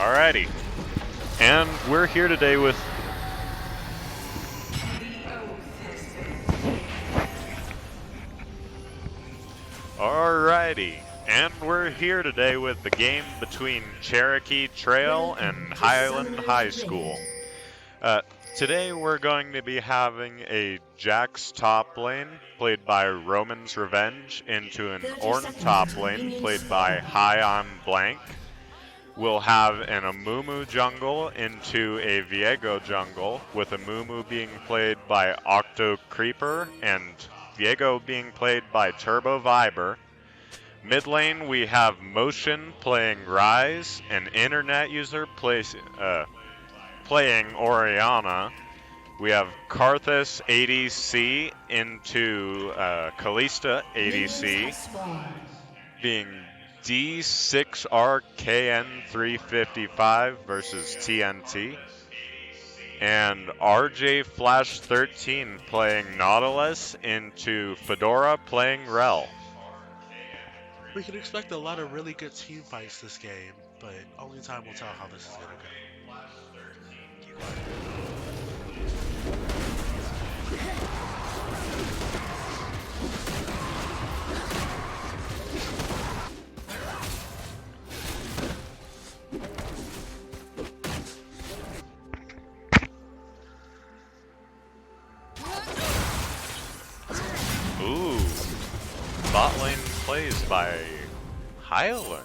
Alrighty, and we're here today with the game between Cherokee Trail and Highland High School. Today we're going to be having a Jax top lane played by Roman's Revenge into an Ornn top lane played by High on Blank. We'll have an Amumu jungle into a Viego jungle, with Amumu being played by Octo Creeper and Viego being played by Turbo Viber. Mid lane we have Motion playing Rise, an internet user playing Orianna. We have Karthus ADC into Kalista ADC being D6RKN355 versus TNT. And RJ Flash 13 playing Nautilus into Fedora playing Rel. We can expect a lot of really good team fights this game, but only time will tell how this is going to go. Ooh, bot lane plays by Highland.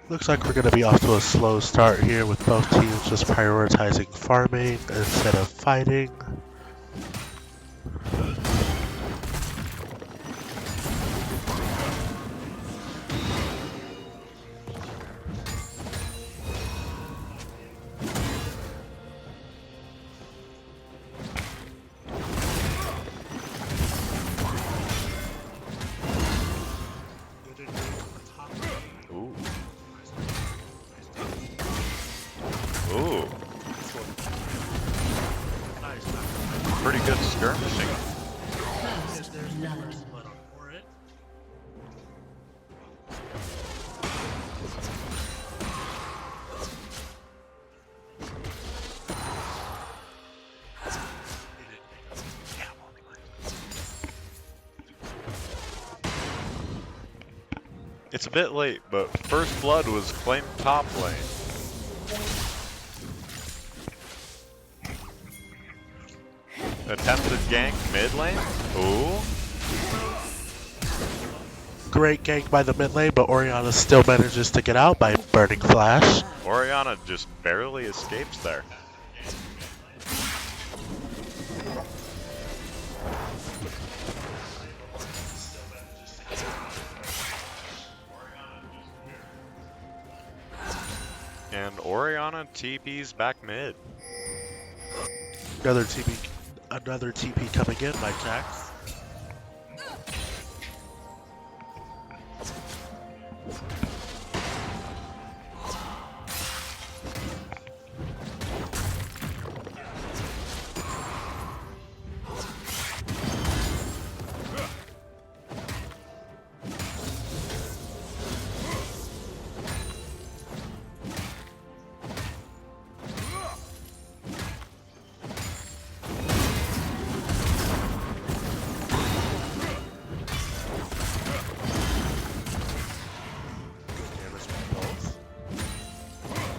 Looks like we're going to be off to a slow start here with both teams just prioritizing farming instead of fighting. Ooh. Pretty good skirmishing. It's a bit late, but First Blood was claimed top lane. Attempted gank mid lane. Ooh. Great gank by the mid lane, but Orianna still manages to get out by Burning Flash. Orianna just barely escapes there. And Orianna TP's back mid. Another TP coming in by Jax.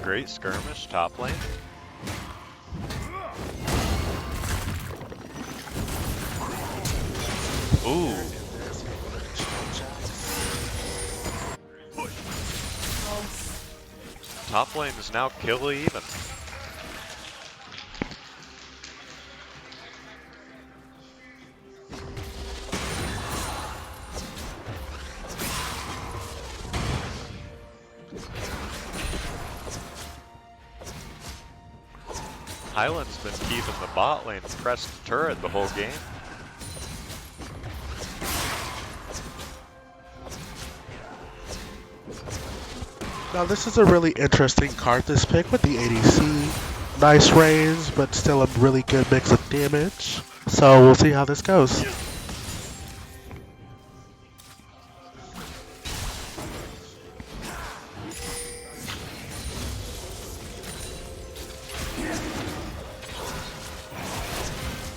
Great skirmish top lane. Ooh. Top lane is now kill even. Highland's been keeping the bot lane pressed turret the whole game. Now this is a really interesting card, this pick with the ADC. Nice range, but still a really good mix of damage. So we'll see how this goes.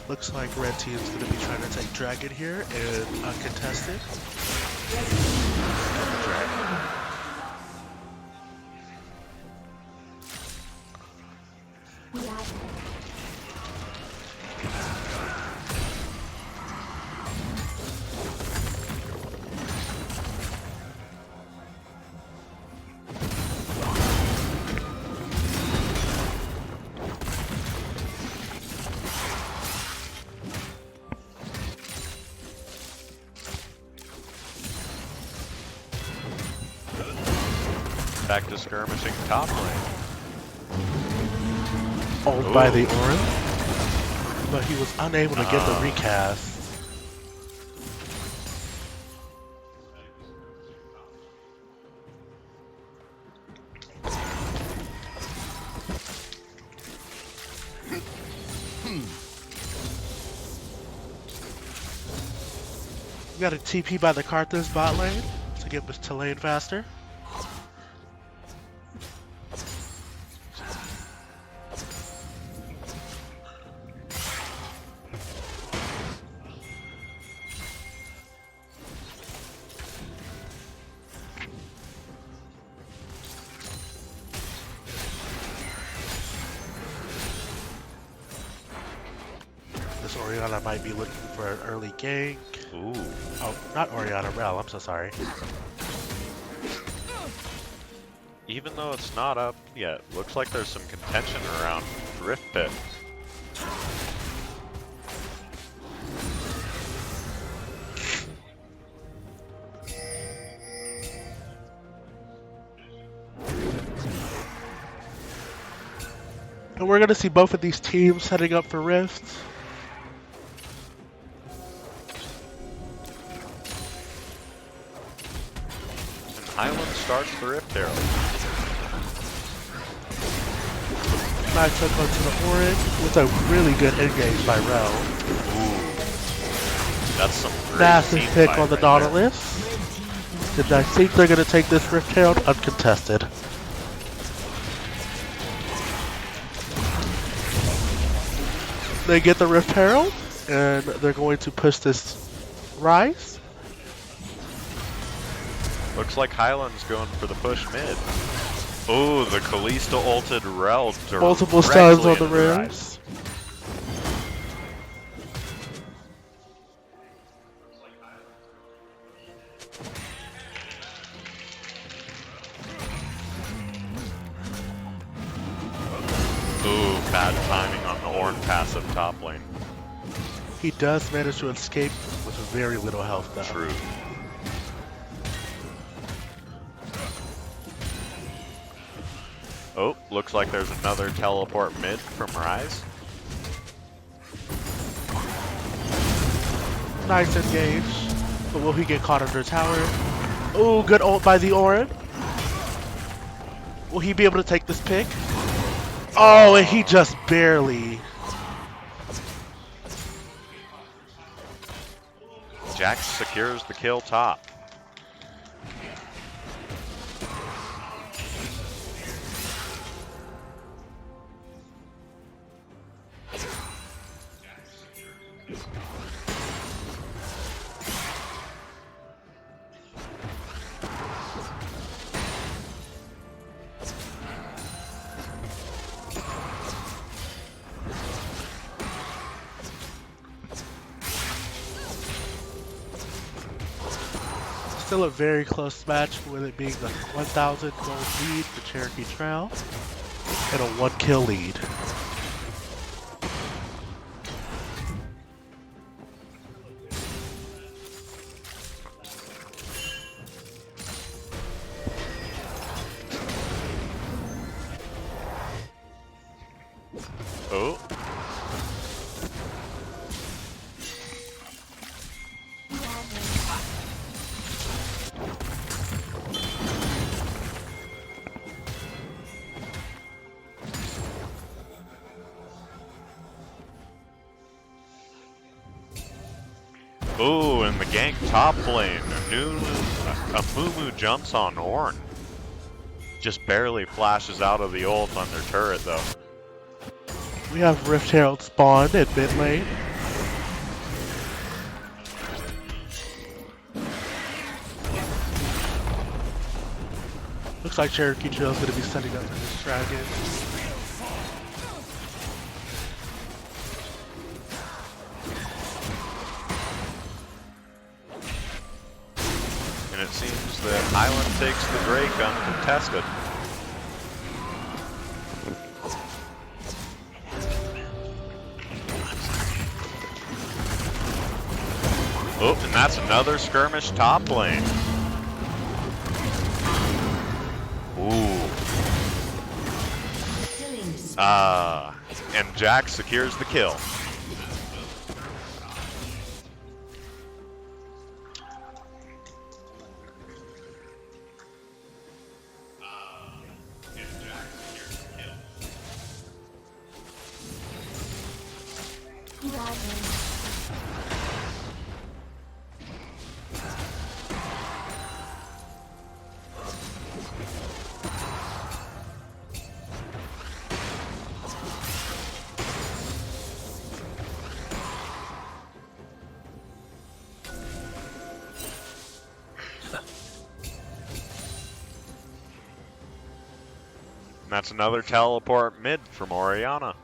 Looks like red team's going to be trying to take dragon here and uncontested. Dragon. Back to skirmishing top lane. Owned by the Orin, but he was unable to get the recast. We got a TP by the Karthus bot lane to get us to lane faster. This Orianna might be looking for an early gank. Ooh. Oh, not Orianna, Rel, I'm so sorry. Even though it's not up yet, looks like there's some contention around Rift Pit. And we're going to see both of these teams heading up for Rift. And Highland starts the Rift Herald. Nice hook onto the Orin with a really good engage by Rel. Ooh. That's some great Massive team pick fight on the right Nautilus. And I think they're going to take this Rift Herald uncontested. They get the Rift Herald, and they're going to push this Rise. Looks like Highland's going for the push mid. Ooh, the Kalista ulted Rel Multiple stuns on directly the into rims. Ooh, bad timing on the Ornn passive top lane. He does manage to escape with very little health though. True. Oh, looks like there's another teleport mid from Rise. Nice engage. But will he get caught under tower? Ooh, good ult by the Orin. Will he be able to take this pick? Oh, and he just barely. Jax secures the kill top. Still a very close match with it being the 1,000 gold lead for Cherokee Trail and a 1-kill lead. Oh. Ooh, and the gank top lane. A Moo jumps on Horn. Just barely flashes out of the ult on their turret, though. We have Rift Herald spawned in mid lane. Looks like Cherokee Trail is going to be setting up for this dragon. And it seems that Highland takes the Drake uncontested. Oh, and that's another skirmish top lane. Ooh. And Jack secures the kill. And that's another teleport mid from Oriana.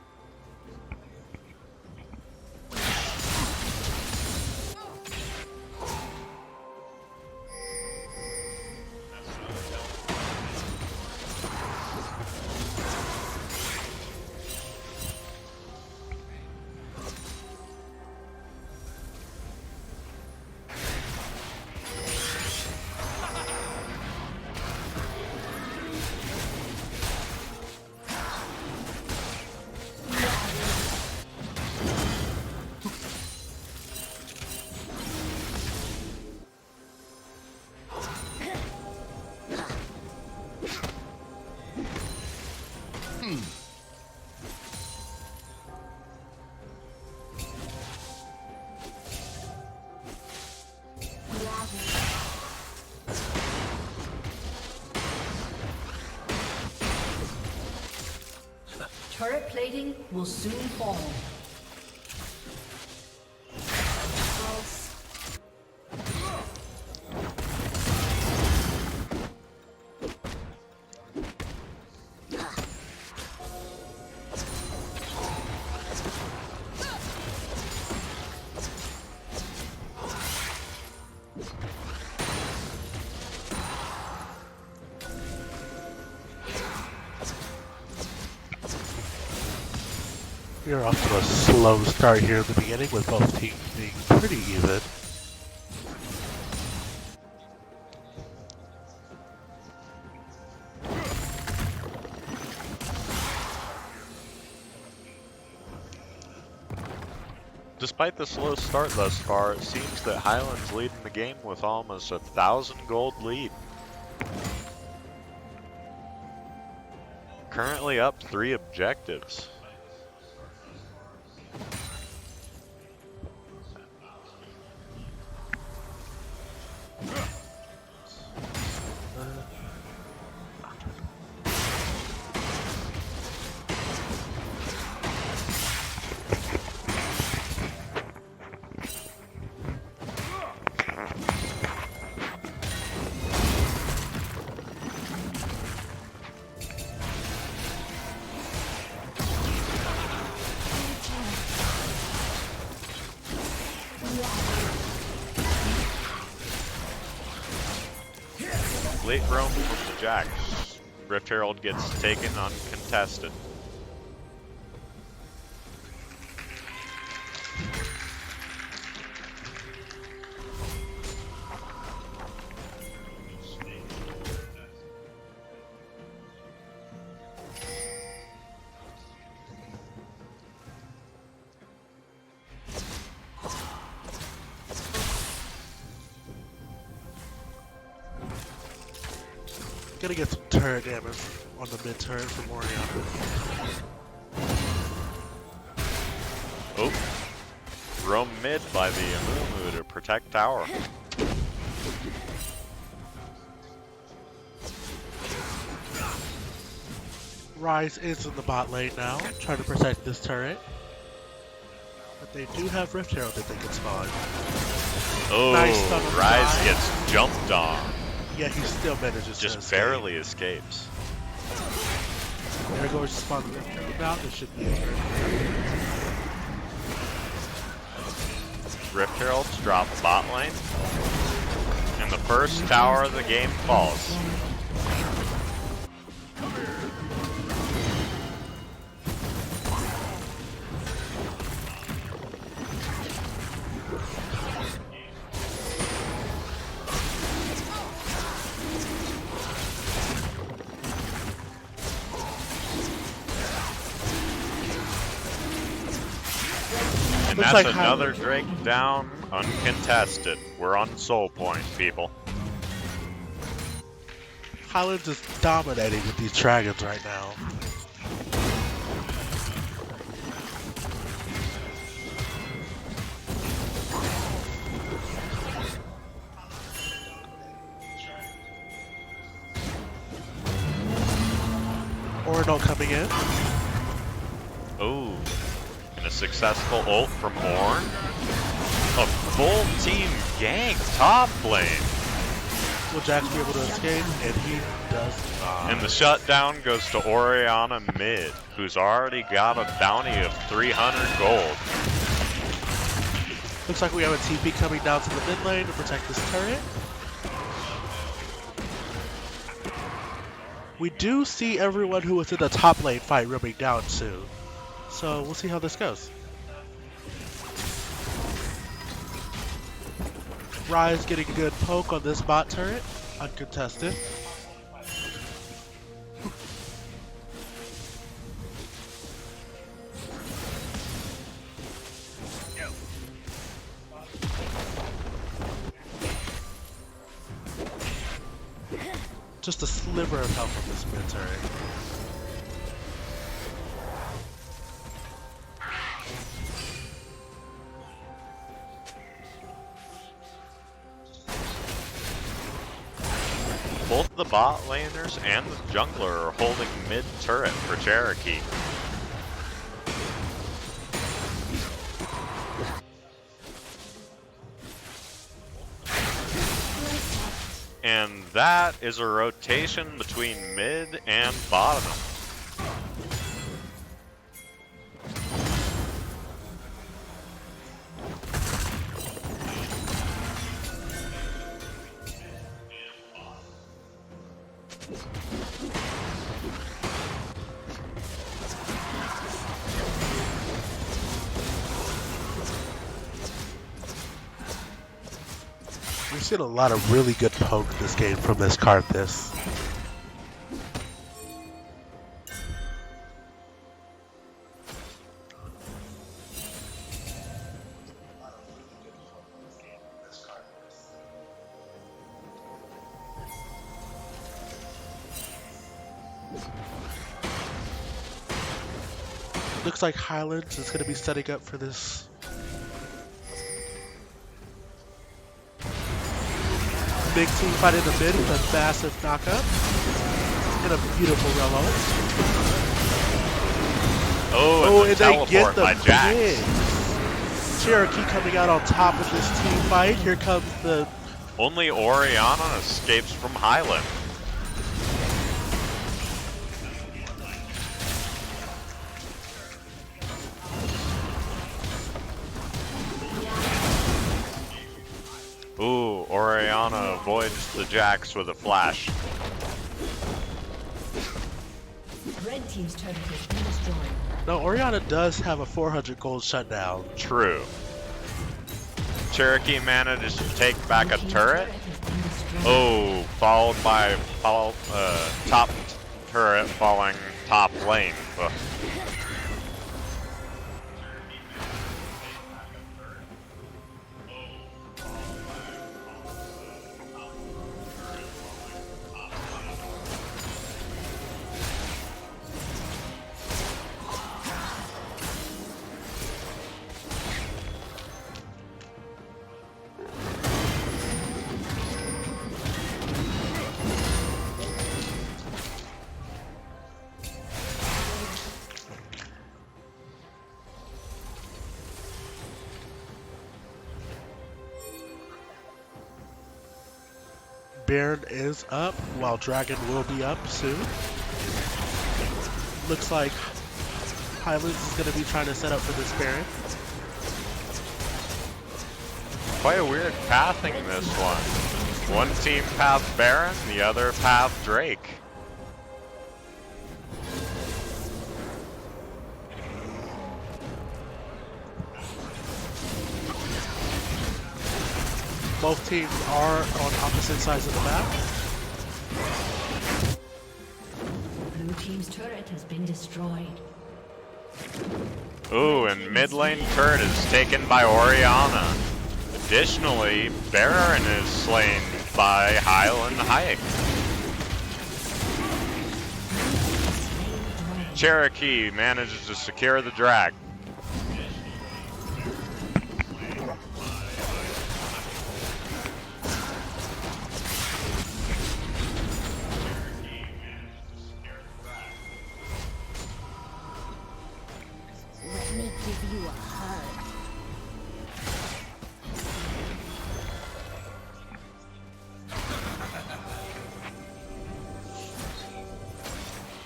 Turret plating will soon fall. We are off to a slow start here in the beginning with both teams being pretty even. Despite the slow start thus far, it seems that Highland's leading the game with almost 1,000 gold lead. Currently up 3 objectives. late roam from the Jack. Rift Herald gets taken uncontested. Gonna get some turret damage on the mid turret from Oriana. Oh, roam mid by the Amumu to protect tower. Rise is in the bot lane now, trying to protect this turret. But they do have Rift Herald that they can spawn. Oh, Nice stun on the Rise gets jumped on. Yeah, he still manages to Just escape. barely escapes. There goes the spawn Rift Herald now. This should be a turret. Rift Heralds drop bot lane. And the first tower of the game falls. And Looks that's like another Drake down, uncontested. We're on soul point, people. Highlands is dominating with these dragons right now. Orinal coming in. Oh, and a successful ult from Ornn. A full team gank top lane. Will Jax be able to escape? And he does not. And the shutdown goes to Oriana mid, who's already got a bounty of 300 gold. Looks like we have a TP coming down to the mid lane to protect this turret. We do see everyone who was in the top lane fight roaming down soon. So we'll see how this goes. Rise getting good poke on this bot turret, uncontested. Just a sliver of health on this mid turret. Both the bot laners and the jungler are holding mid turret for Cherokee. And that is a rotation between mid and bottom. We've seen a lot of really good poke this game from this Karthus. Looks like Highlands is going to be setting up for this. Big team fight in the mid with a massive knockup. And a beautiful Rello. Oh, and the they teleport get the by Jax. pig. Cherokee coming out on top of this team fight. Here comes the... Only Oriana escapes from Highland. Ooh, Oriana Oriana avoids the Jax with a flash. Red team's turret has been destroyed. Now, Oriana does have a 400 gold shutdown. True. Cherokee manages to take back a Blue team's turret. has been destroyed. Oh, followed by top turret falling top lane. Ugh. Baron is up, while Dragon will be up soon. Looks like Highlands is going to be trying to set up for this Baron. Quite a weird pathing this one. One team path Baron, the other path Drake. Both teams are on opposite sides of the map. Blue team's turret has been destroyed. Ooh, and mid lane turret is taken by Oriana. Additionally, Baron is slain by Highland Hayek. Cherokee manages to secure the drag. Let me give you a hug.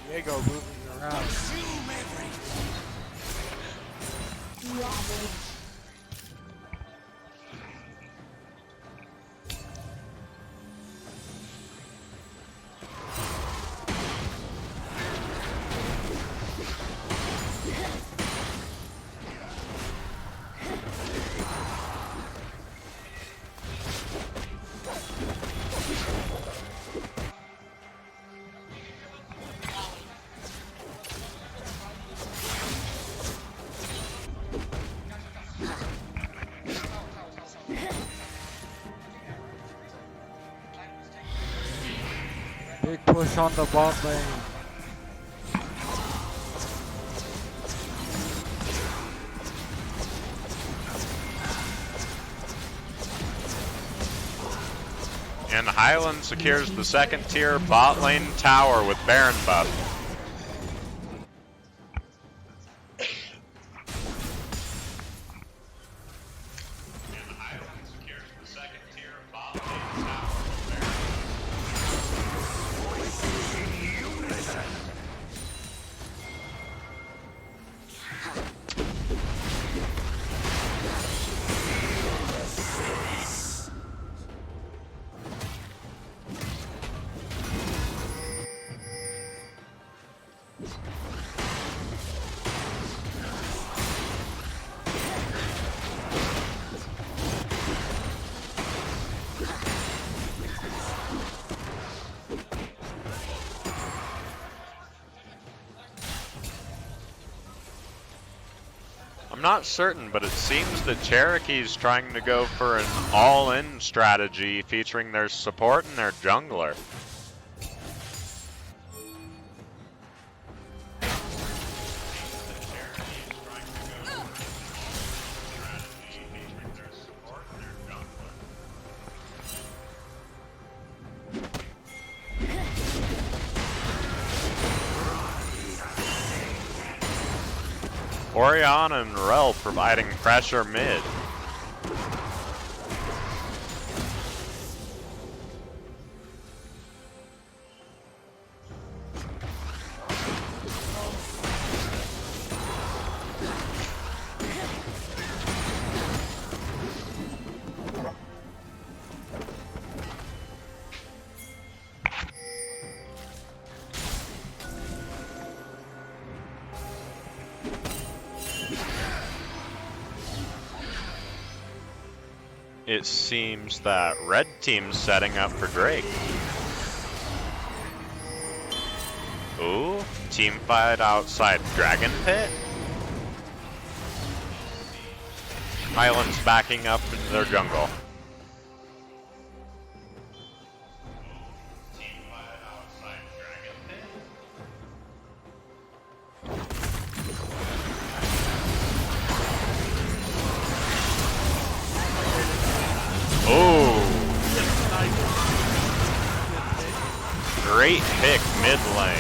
Diego moving around. Big push on the bot lane. And Highland secures the second tier bot lane tower with Baron buff. I'm not certain, but it seems that Cherokee's trying to go for an all-in strategy featuring their support and their jungler. Oriana and Rel providing pressure mid. It seems that red team's setting up for Drake. Ooh, team fight outside Dragon Pit. Highland's backing up into their jungle. Oh, great pick mid lane.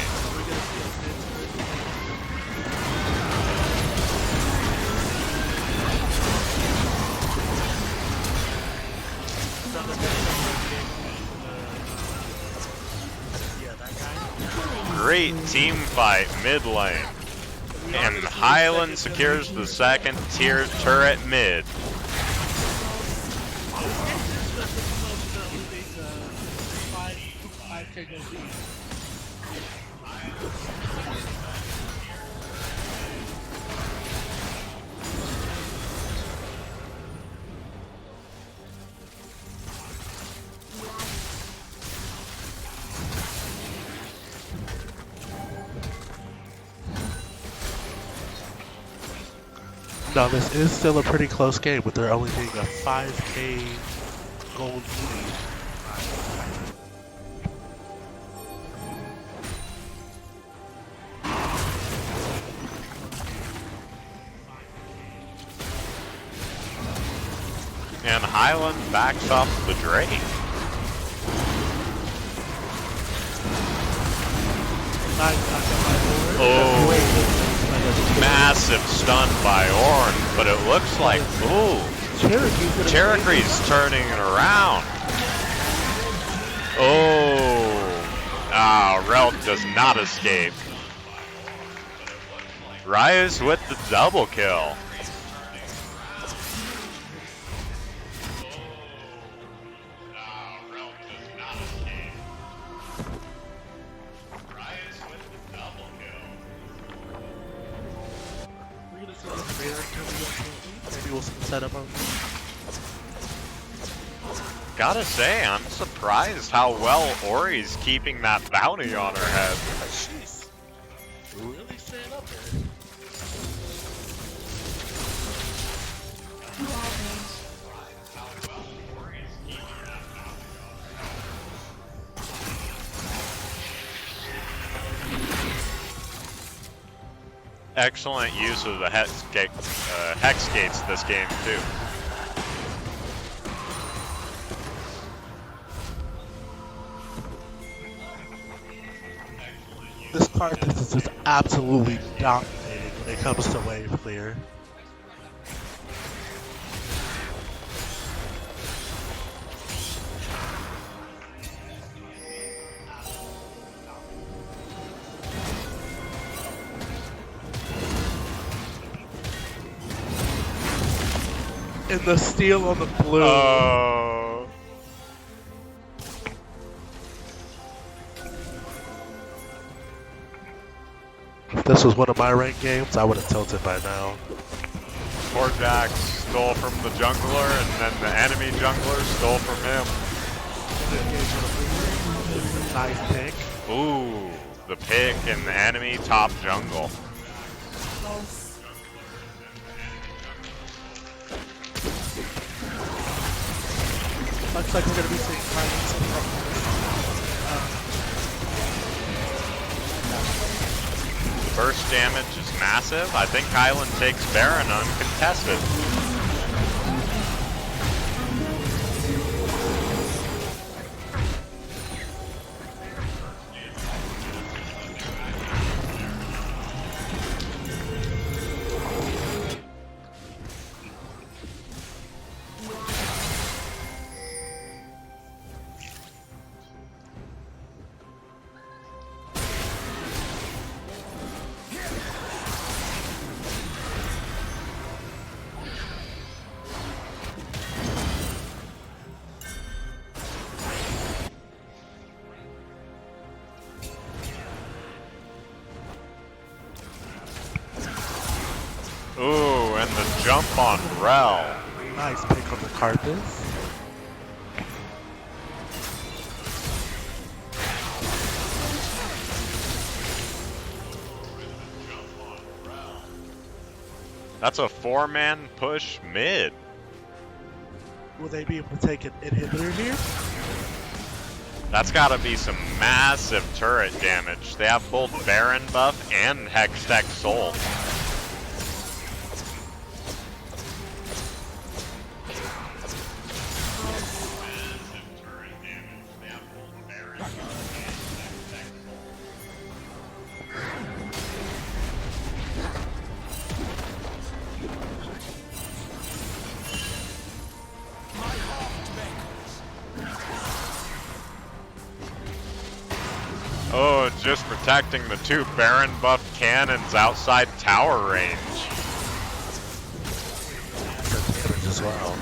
Great team fight mid lane. And Highland secures the second tier turret mid. Now this is still a pretty close game, with there only being a 5k gold lead. And Highland backs up the Drake. Oh, massive stun by Ornn, but it looks like, ooh, Cherokee's turning it around. Oh, Relt does not escape. Ryze with the double kill. Maybe we'll set up on. Gotta say, I'm surprised how well Ori's keeping that bounty on her head. She's really staying up there. Excellent use of the hex gates this game too. This card is just absolutely dominating when it comes to wave clear. And the steal on the blue. Oh. If this was one of my ranked games, I would have tilted by now. Poor Jax stole from the jungler, and then the enemy jungler stole from him. Nice pick. Ooh, the pick in the enemy top jungle. Looks like we're going to be seeing Highlands in The burst damage is massive. I think Highland takes Baron uncontested. Ooh, and the jump on Rel. Nice pick on the Carthus. That's a 4-man push mid. Will they be able to take an inhibitor here? That's gotta be some massive turret damage. They have both Baron buff and Hextech Soul. Oh, just protecting the 2 Baron buff cannons outside tower range. Damage as well.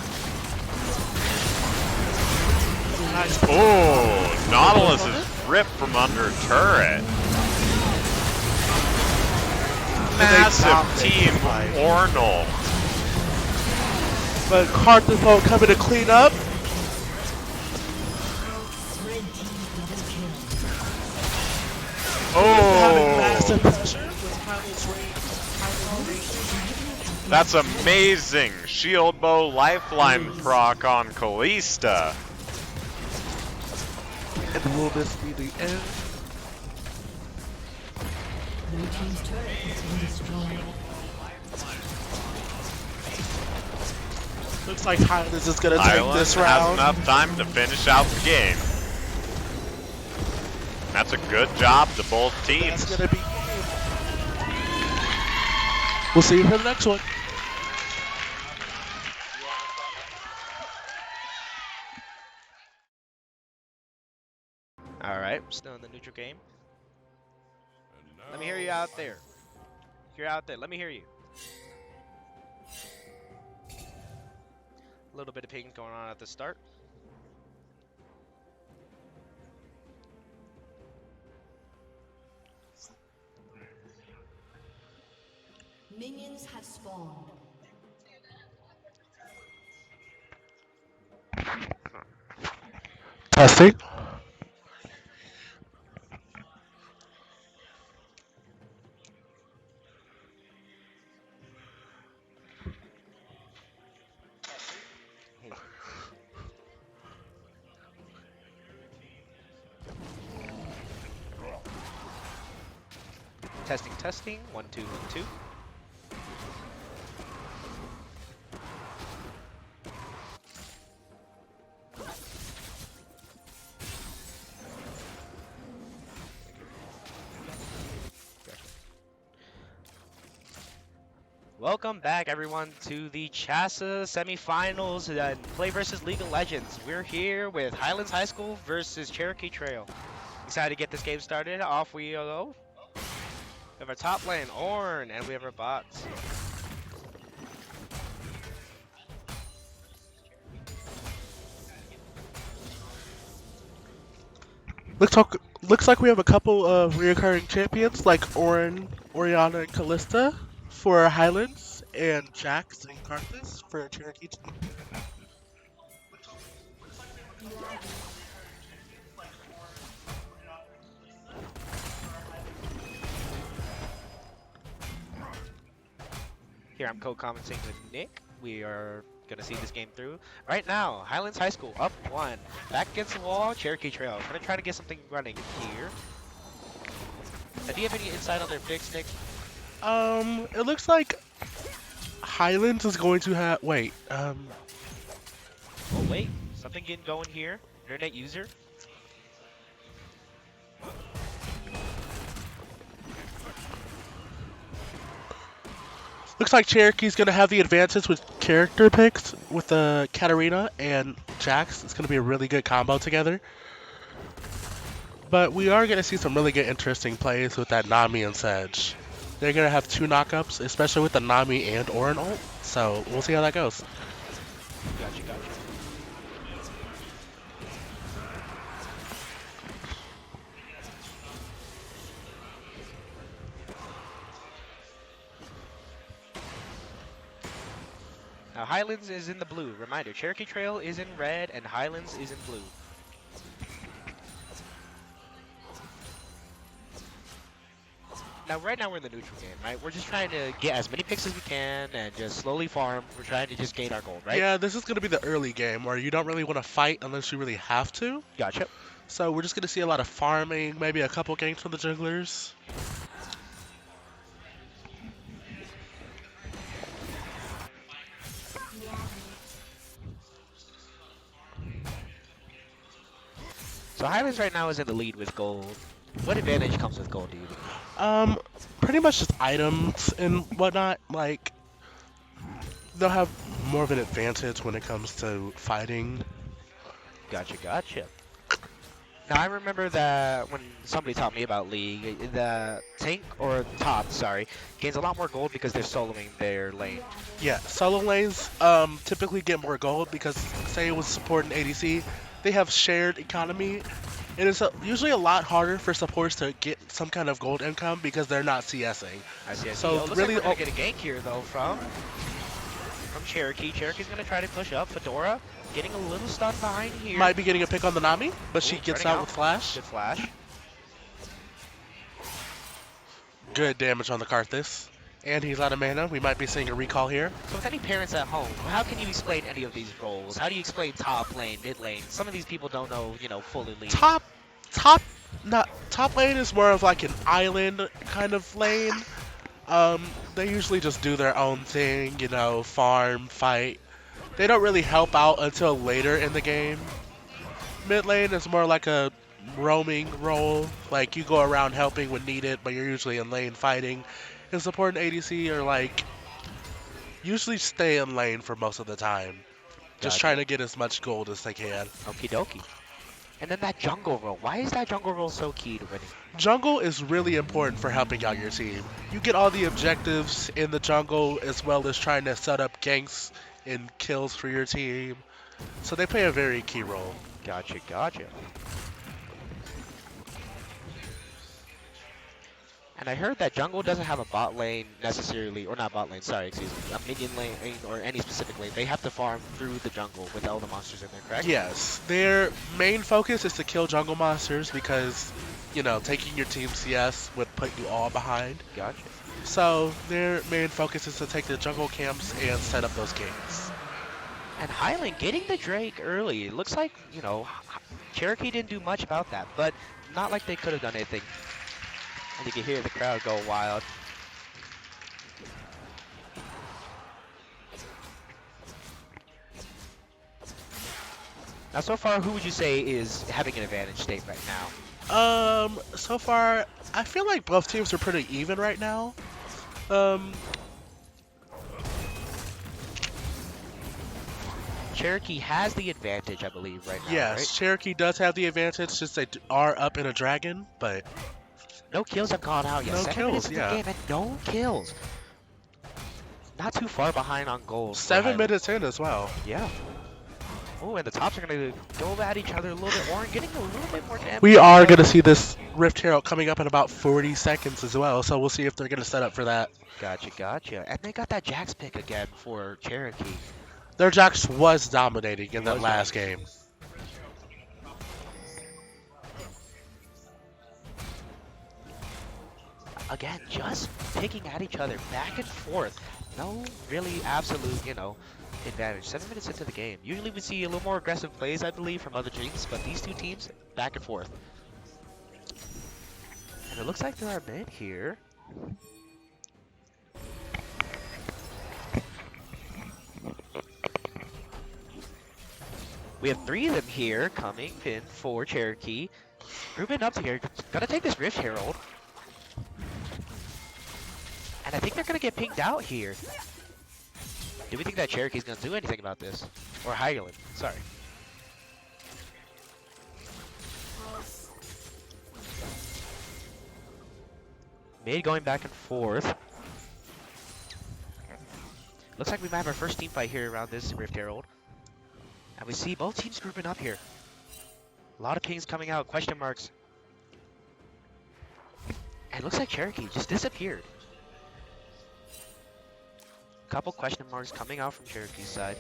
Nice. Oh, Nautilus is ripped from under turret. Massive team Ornal. But Karthus won't come in to clean up. Having massive Oh, pressure with Hylian's range. that's amazing. Shield bow lifeline proc on Kalista. And will this be the end? Blue team's turret has been destroyed. Looks like Hylian's is gonna take Highland this has round. enough time to finish out the game. That's a good job to both That's teams. gonna be. We'll see you for the next one. Alright, still in the neutral game. Let me hear you out there. If you're out there, let me hear you. A little bit of ping going on at the start. Minions have spawned. Testing. Testing, testing. 1, 2, 1, 2. Welcome back, everyone, to the CHSAA semifinals and Play versus League of Legends. We're here with Highlands High School versus Cherokee Trail. Excited to get this game started. Off we go. We have our top lane, Ornn, and we have our bots. Looks like we have a couple of reoccurring champions like Ornn, Orianna, and Kalista for Highlands, and Jax and Karthus for Cherokee team. Here I'm co-commenting with Nick. We are gonna see this game through. Right now, Highlands High School up 1. Back against the wall, Cherokee Trail. Gonna try to get something running here. Do you have any insight on their picks, Nick? It looks like Highlands is going to have. Wait, Oh wait, something getting going here. Internet user. looks like Cherokee's gonna have the advantage with character picks with the Katarina and Jax. It's gonna be a really good combo together. But we are gonna see some really good, interesting plays with that Nami and Sedge. They're gonna have 2 knockups, especially with the Nami and Ornn ult. So we'll see how that goes. Gotcha, gotcha. Now Highlands is in the blue. Reminder, Cherokee Trail is in red and Highlands is in blue. right now we're in the neutral game, right? We're just trying to get as many picks as we can and just slowly farm. We're trying to just gain our gold, right? Yeah, this is going to be the early game where you don't really want to fight unless you really have to. Gotcha. So we're just going to see a lot of farming, maybe a couple ganks from the junglers. So Highlands right now is in the lead with gold. What advantage comes with gold, do you think? Pretty much just items and whatnot. Like, they'll have more of an advantage when it comes to fighting. Gotcha, gotcha. Now I remember that when somebody taught me about League, the tank or top, sorry, gains a lot more gold because they're soloing their lane. Yeah, solo lanes typically get more gold because, say it was supporting ADC, they have shared economy. It is usually a lot harder for supports to get some kind of gold income because they're not CSing. I see. So Looks really, like we're gonna get a gank here though from Cherokee. Cherokee's gonna try to push up. Fedora getting a little stunned behind here. might be getting a pick on the Nami, but she Ooh, gets running out with flash. Good flash. Good damage on the Karthus. And he's out of mana. We might be seeing a recall here. So with any parents at home, how can you explain any of these roles? How do you explain top lane, mid lane? Some of these people don't know, fully lead. Top lane is more of like an island kind of lane. They usually just do their own thing, farm, fight. They don't really help out until later in the game. Mid lane is more like a roaming role, like you go around helping when needed, but you're usually in lane fighting. And support and ADC are like usually stay in lane for most of the time, just Gotcha. trying to get as much gold as they can. Okie dokie. And then that jungle role. Why is that jungle role so key to winning? Jungle is really important for helping out your team. You get all the objectives in the jungle as well as trying to set up ganks and kills for your team. So they play a very key role. Gotcha, gotcha. And I heard that jungle doesn't have a bot lane necessarily, or not bot lane, sorry, excuse me, a minion lane or any specific lane. They have to farm through the jungle with all the monsters in there, correct? Yes, their main focus is to kill jungle monsters because, taking your team CS would put you all behind. Gotcha. So their main focus is to take the jungle camps and set up those games. And Highland getting the Drake early. It looks like, Cherokee didn't do much about that, but not like they could have done anything. And you can hear the crowd go wild. Now, so far, who would you say is having an advantage state right now? So far, I feel like both teams are pretty even right now. Cherokee has the advantage, I believe, right now, Yes, right? Cherokee does have the advantage since they are up in a dragon, but No kills have gone out yet. No 7 minutes kills, into the yeah. game and no kills. Not too far behind on goals. for 7 Highland. minutes in as well. Yeah. Oh, and the tops are going to go at each other a little bit more and getting a little bit more damage. We are going to see this Rift Herald coming up in about 40 seconds as well, so we'll see if they're going to set up for that. Gotcha, gotcha. And they got that Jax pick again for Cherokee. Their Jax was dominating in that Was last game. Again, just picking at each other back and forth. No really absolute, advantage. 7 minutes into the game. Usually we see a little more aggressive plays, I believe, from other teams, but these two teams, back and forth. And it looks like there are mid here. We have 3 of them here coming in for Cherokee. Grouping up here. Gonna take this Rift Herald. And I think they're gonna get pinged out here. Do we think that Cherokee's gonna do anything about this? Or Highland, sorry. Mid going back and forth. Looks like we might have our first team fight here around this Rift Herald. And we see both teams grouping up here. A lot of pings coming out, question marks. And it looks like Cherokee just disappeared. Couple question marks coming out from Cherokee's side.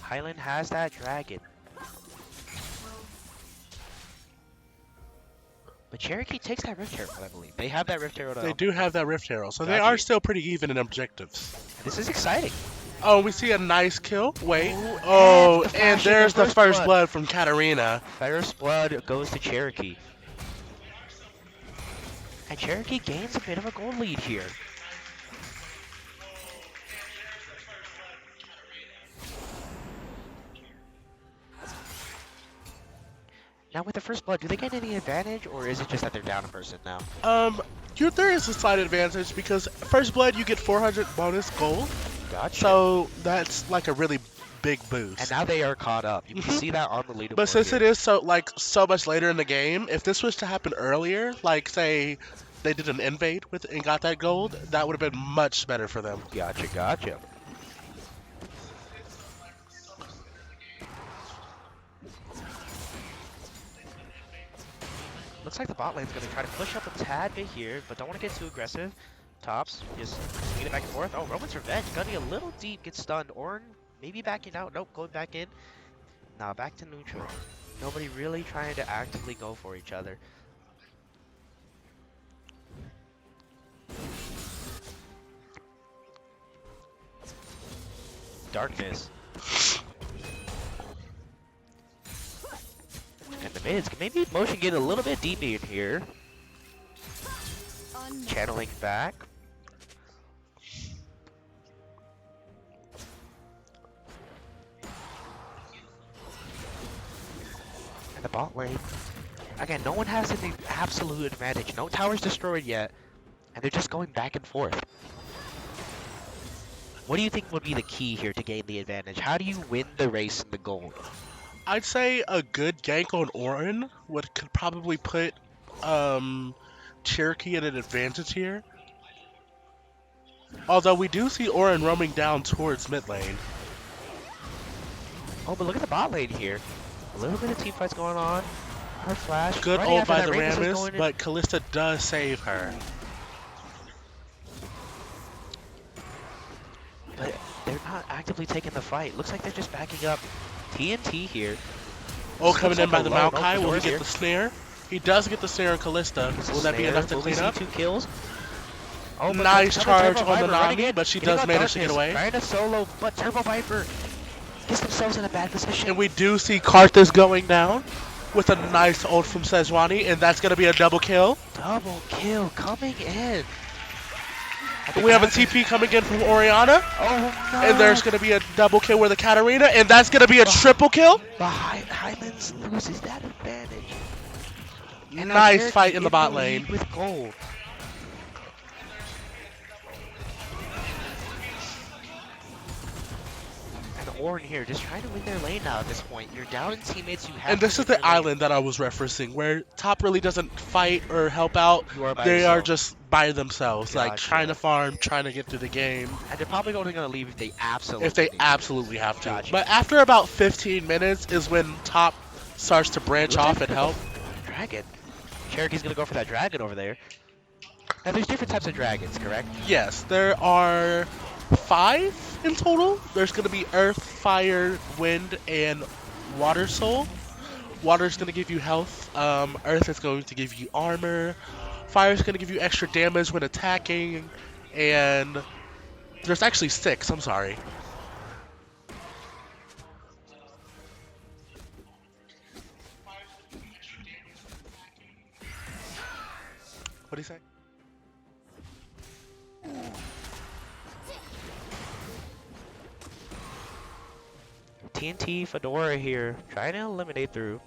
Highland has that dragon. But Cherokee takes that Rift Herald, I believe. They have that Rift Herald. They do have that Rift Herald, so they Got are you. still pretty even in objectives. This is exciting. Oh, we see a nice kill. Wait. Ooh, Oh, and the and flash there's of the the first first blood. blood from Katarina. First blood goes to Cherokee. And Cherokee gains a bit of a goal lead here. Now with the first blood, do they get any advantage, or is it just that they're down a person now? There is a slight advantage because first blood you get 400 bonus gold, Gotcha. so that's like a really big boost. And now they are caught up. You can see that on the leaderboard. But since here. it is so much later in the game, if this was to happen earlier, like say they did an invade with and got that gold, that would have been much better for them. Gotcha, gotcha. Looks like the bot lane's going to try to push up a tad bit here, but don't want to get too aggressive. Tops, just swing it back and forth. Oh, Roman's Revenge, gunning a little deep, gets stunned. Ornn, maybe backing out. Nope, going back in. Now back to neutral. Nobody really trying to actively go for each other. Darkness. And the mids can maybe motion get a little bit deep in here. Channeling back. And the bot lane. Again, no one has an absolute advantage. No tower's destroyed yet. And they're just going back and forth. What do you think would be the key here to gain the advantage? How do you win the race in the gold? I'd say a good gank on Ornn could probably put Cherokee at an advantage here. Although we do see Ornn roaming down towards mid lane. Oh, but look at the bot lane here. A little bit of team fights going on. Her flash. Good right ult after by that, the Ramus is Rammus, going in. but Kalista does save her. But they're not actively taking the fight. Looks like they're just backing up. TNT here. Oh, This coming looks in by like the a low. Maokai. Nope, Will he Fedora's get here. the snare? He does get the snare on Kalista. Gets the Will that be snare. enough to Will we clean up? see 2 kills? Oh, but Nice Turbo charge Viper on the running Nami, in. but she Getting does on manage to get Darkness. away. Trying to solo, but Turbo Viper gets themselves in a bad position. And we do see Karthus going down with a nice ult from Sejuani, and that's going to be a double kill. Double kill coming in. We have a TP coming in from Orianna, Oh no! and there's going to be a double kill with a Katarina, and that's going to be a triple kill. But Highlands loses that advantage. And now Nice Cherokee fight in the bot lead lane. with gold. And Ornn here just trying to win their lane now at this point. You're down in teammates. You have And to this win is the your lane. island that I was referencing, where top really doesn't fight or help out. You are by They are yourself. just by themselves, like Gotcha. trying to farm, trying to get through the game. And they're probably only going to leave if they absolutely If they need to. absolutely have to. Gotcha. But after about 15 minutes is when top starts to branch Looks off like and help. Dragon. Cherokee's going to go for that dragon over there. Now there's different types of dragons, correct? Yes, there are 5 in total. There's going to be Earth, Fire, Wind, and Water Soul. Water is going to give you health. Earth is going to give you armor. Fire is going to give you extra damage when attacking. And there's actually 6, I'm sorry. What do you say? TNT Fedora here, trying to eliminate through.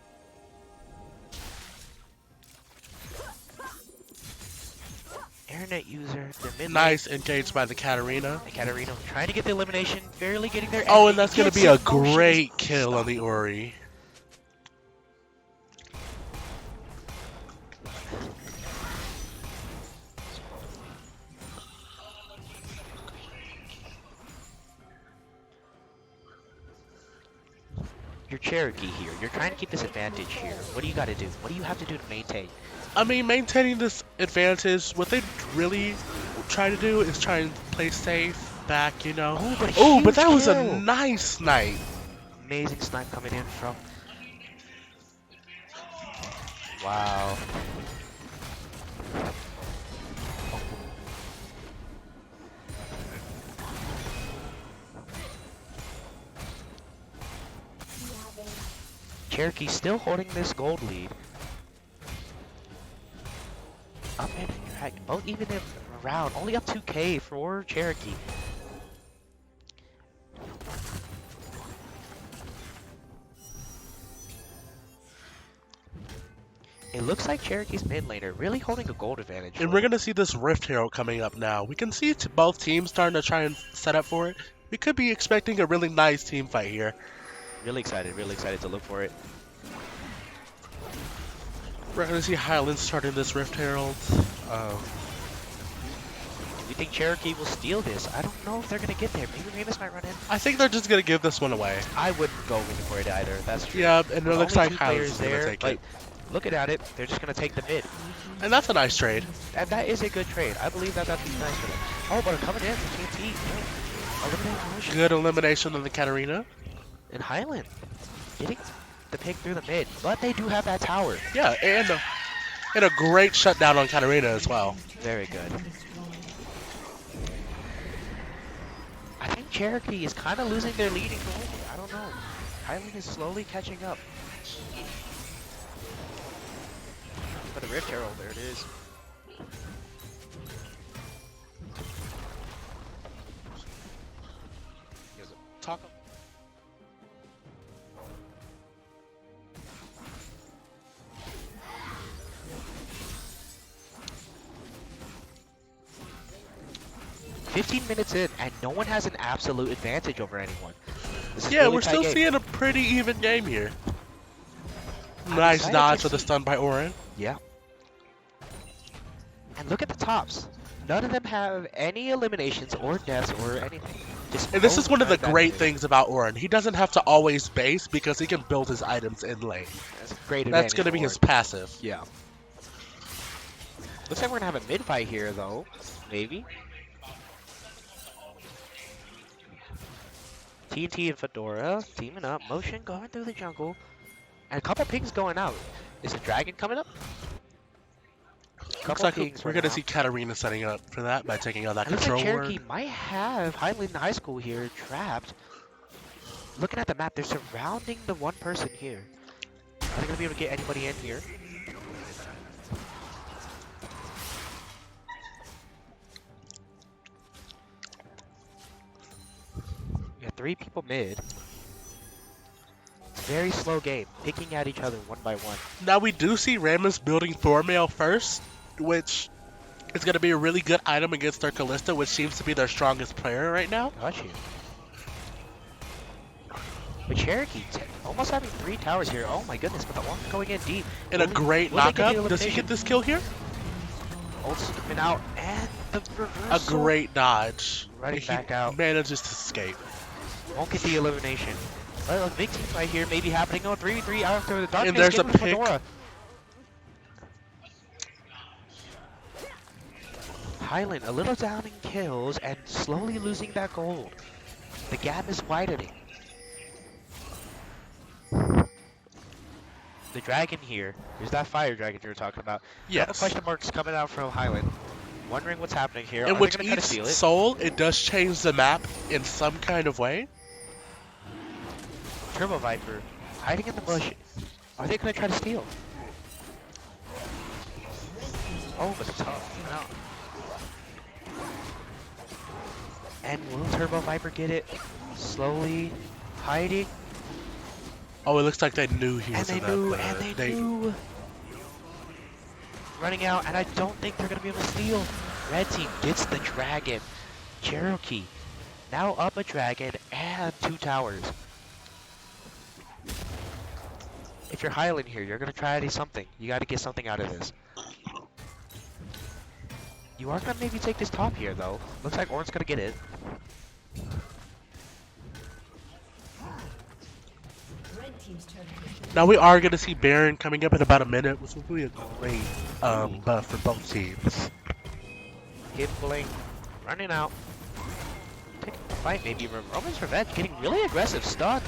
Internet user, the mid Nice engaged by the Katarina. Katarina trying to get the elimination, barely getting there. Oh, and that's going to gets be a it. Oh, she's great kill on stuck. the Ori. You're Cherokee here. You're trying to keep this advantage here. What do you got to do? What do you have to do to maintain? I mean, maintaining this advantage, what they really try to do is try and play safe back, you know. Oh, But that was a kill. nice snipe. Amazing snipe coming in from. Wow. Cherokee still holding this gold lead. Up and drag, both even in round, only up 2K for Cherokee. It looks like Cherokee's mid laner really holding a gold advantage. And we're going to see this Rift Herald coming up now. We can see both teams starting to try and set up for it. We could be expecting a really nice team fight here. Really excited to look for it. We're going to see Highland starting this Rift Herald. You think Cherokee will steal this? I don't know if they're going to get there. Maybe Ramus might run in. I think they're just going to give this one away. I wouldn't go in for it either. That's true. Yeah, and it With looks only like two Highland's players going to there, take but it. looking at it, they're just going to take the mid. And that's a nice trade. And that is a good trade. I believe that that'd be nice for them. Oh, but coming in for TNT. Eliminate motion. Good elimination of the Katarina. And Highland getting the pick through the mid, but they do have that tower. Yeah, and a great shutdown on Katarina as well. Very good. I think Cherokee is kind of losing their leading goal. I don't know. Highland is slowly catching up. For the Rift Herald, there it is. Talk. 15 minutes in, and no one has an absolute advantage over anyone. This is Yeah, really we're tight still game. seeing a pretty even game here. I'm Nice excited dodge to for the see- stun by Orin. Yeah. And look at the tops. None of them have any eliminations or deaths or anything. Just And this both is one of the have great advantages. things about Orin. He doesn't have to always base because he can build his items in lane. That's a great That's going to advantage be for his it. passive. Yeah. Looks like we're gonna have a mid fight here, though. Maybe. TNT and Fedora teaming up. Motion going through the jungle. And a couple pings going out. Is the dragon coming up? Looks like we're going to see Katarina setting up for that by taking out that It looks like control Cherokee ward. might have Highland High School here trapped. Looking at the map, they're surrounding the one person here. Are they gonna be able to get anybody in here? We got 3 people mid. Very slow game, picking at each other one by one. Now we do see Ramus building Thormail first, which is going to be a really good item against their Callista, which seems to be their strongest player right now. Got you. But Cherokee almost having 3 towers here. Oh my goodness, but the one going in deep. And a Will- great will they get the knockup. Does he elimination? get this kill here? Ult's coming out, and the A reversal. great dodge. Running He back out. manages to escape. Won't get the elimination. Well, a big team right here may be happening. Oh, 3v3 out after the darkness. And there's a getting pick. Fedora. Highland a little down in kills and slowly losing that gold. The gap is widening. The dragon here. Here's that fire dragon you were talking about. Couple Yes. question marks coming out from Highland. Wondering what's happening here. In Are which they gonna try to each steal it? soul, it does change the map in some kind of way. Turbo Viper hiding in the bush. Are they gonna try to steal? Oh, but it's tough. No. And will Turbo Viper get it? Slowly hiding. Oh, it looks like they knew he And was they in that. knew, and they knew. Running out, and I don't think they're gonna be able to steal. Red team gets the dragon. Cherokee now up a dragon and 2 towers. If you're Highland here, you're gonna try to do something. You gotta get something out of this. You are gonna maybe take this top here though. Looks like Orin's gonna get it. Red team's turret has been Now we are going to see Baron coming up in about a minute, which will be a great buff for both teams. Gimbling, running out. Taking the fight maybe. Roman's Revenge getting really aggressive. Stun.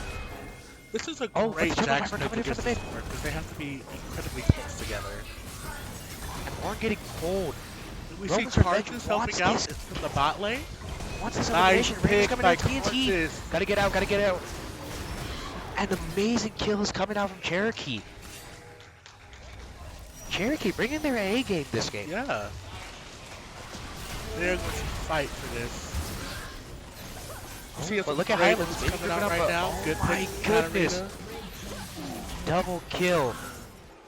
This is a Oh, great but the Turbo Jax Viper pick coming in against from the this board because they have to be incredibly close together. And Orin getting cold. We Roman's see Revenge Cartus wants helping out this. from the bot lane. Wants this Nice elimination. Raven's pick coming by in TNT. Cartus. Gotta get out, gotta get out. And amazing kills coming out from Cherokee. Cherokee bringing their A game this game. Yeah. They're going to fight for this. See, But look at Highlands coming out right now. Good my pick from goodness. Katarina. Double kill.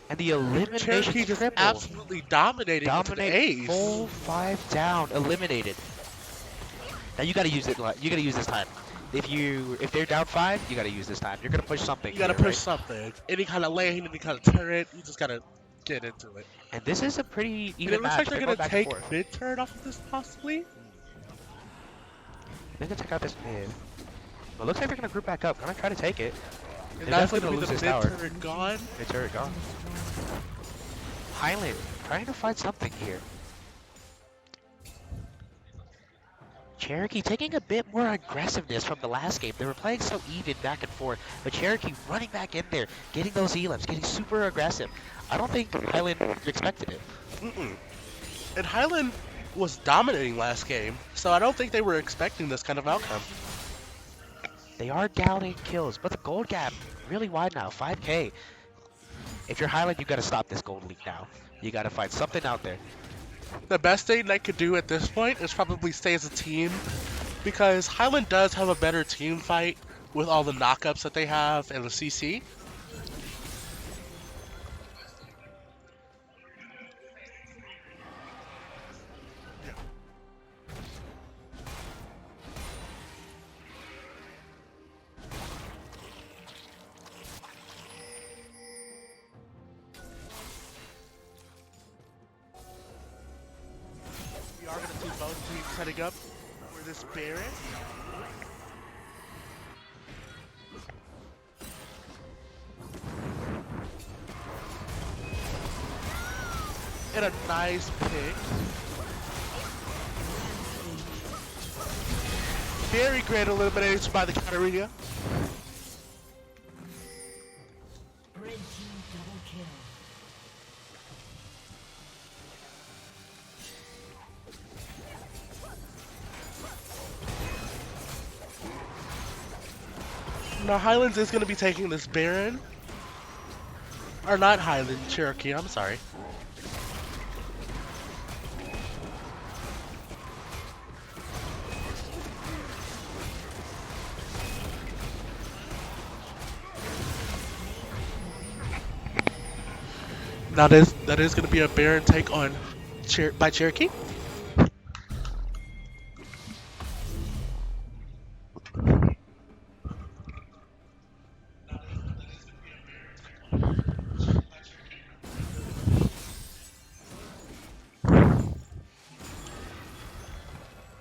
And the elimination Cherokee just triple. absolutely dominating into the Dominate ace. full 5 down, eliminated. Now you gotta use it. You gotta use this time. If they're down 5, you gotta use this time. You're gonna push something. You gotta here, push right? something. Any kind of lane, any kind of turret. You just gotta get into it. And this is a pretty And even it looks match. like they're going gonna back and take forth. mid turret off of this possibly. They're gonna take out this mid. But it looks like they're gonna group back up. Gonna try to take it. And They're that's definitely gonna be gonna the lose mid this tower. turret gone. Mid turret gone. Highland trying to find something here. Cherokee taking a bit more aggressiveness from the last game. They were playing so even back and forth, but Cherokee running back in there, getting those elims, getting super aggressive. I don't think Highland expected it. And Highland was dominating last game, so I don't think they were expecting this kind of outcome. They are down in kills, but the gold gap really wide now, 5K. If you're Highland, you gotta stop this gold leak now. You gotta find something out there. The best thing they could do at this point is probably stay as a team, because Highland does have a better team fight with all the knockups that they have and the CC. We are going to see both teams setting up for this Baron. And a nice pick. Very great elimination by the Katarina. Red team double kill. Now Highlands is going to be taking this Baron. Or not Highland, Cherokee, I'm sorry. Now that is going to be a Baron take on by Cherokee.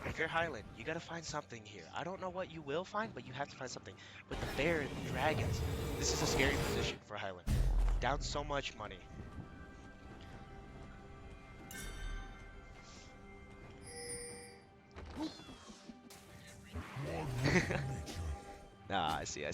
If you're Highland, you gotta find something here. I don't know what you will find, but you have to find something. With the bear and the dragons, this is a scary position for Highland. Down so much money. Nah, I see.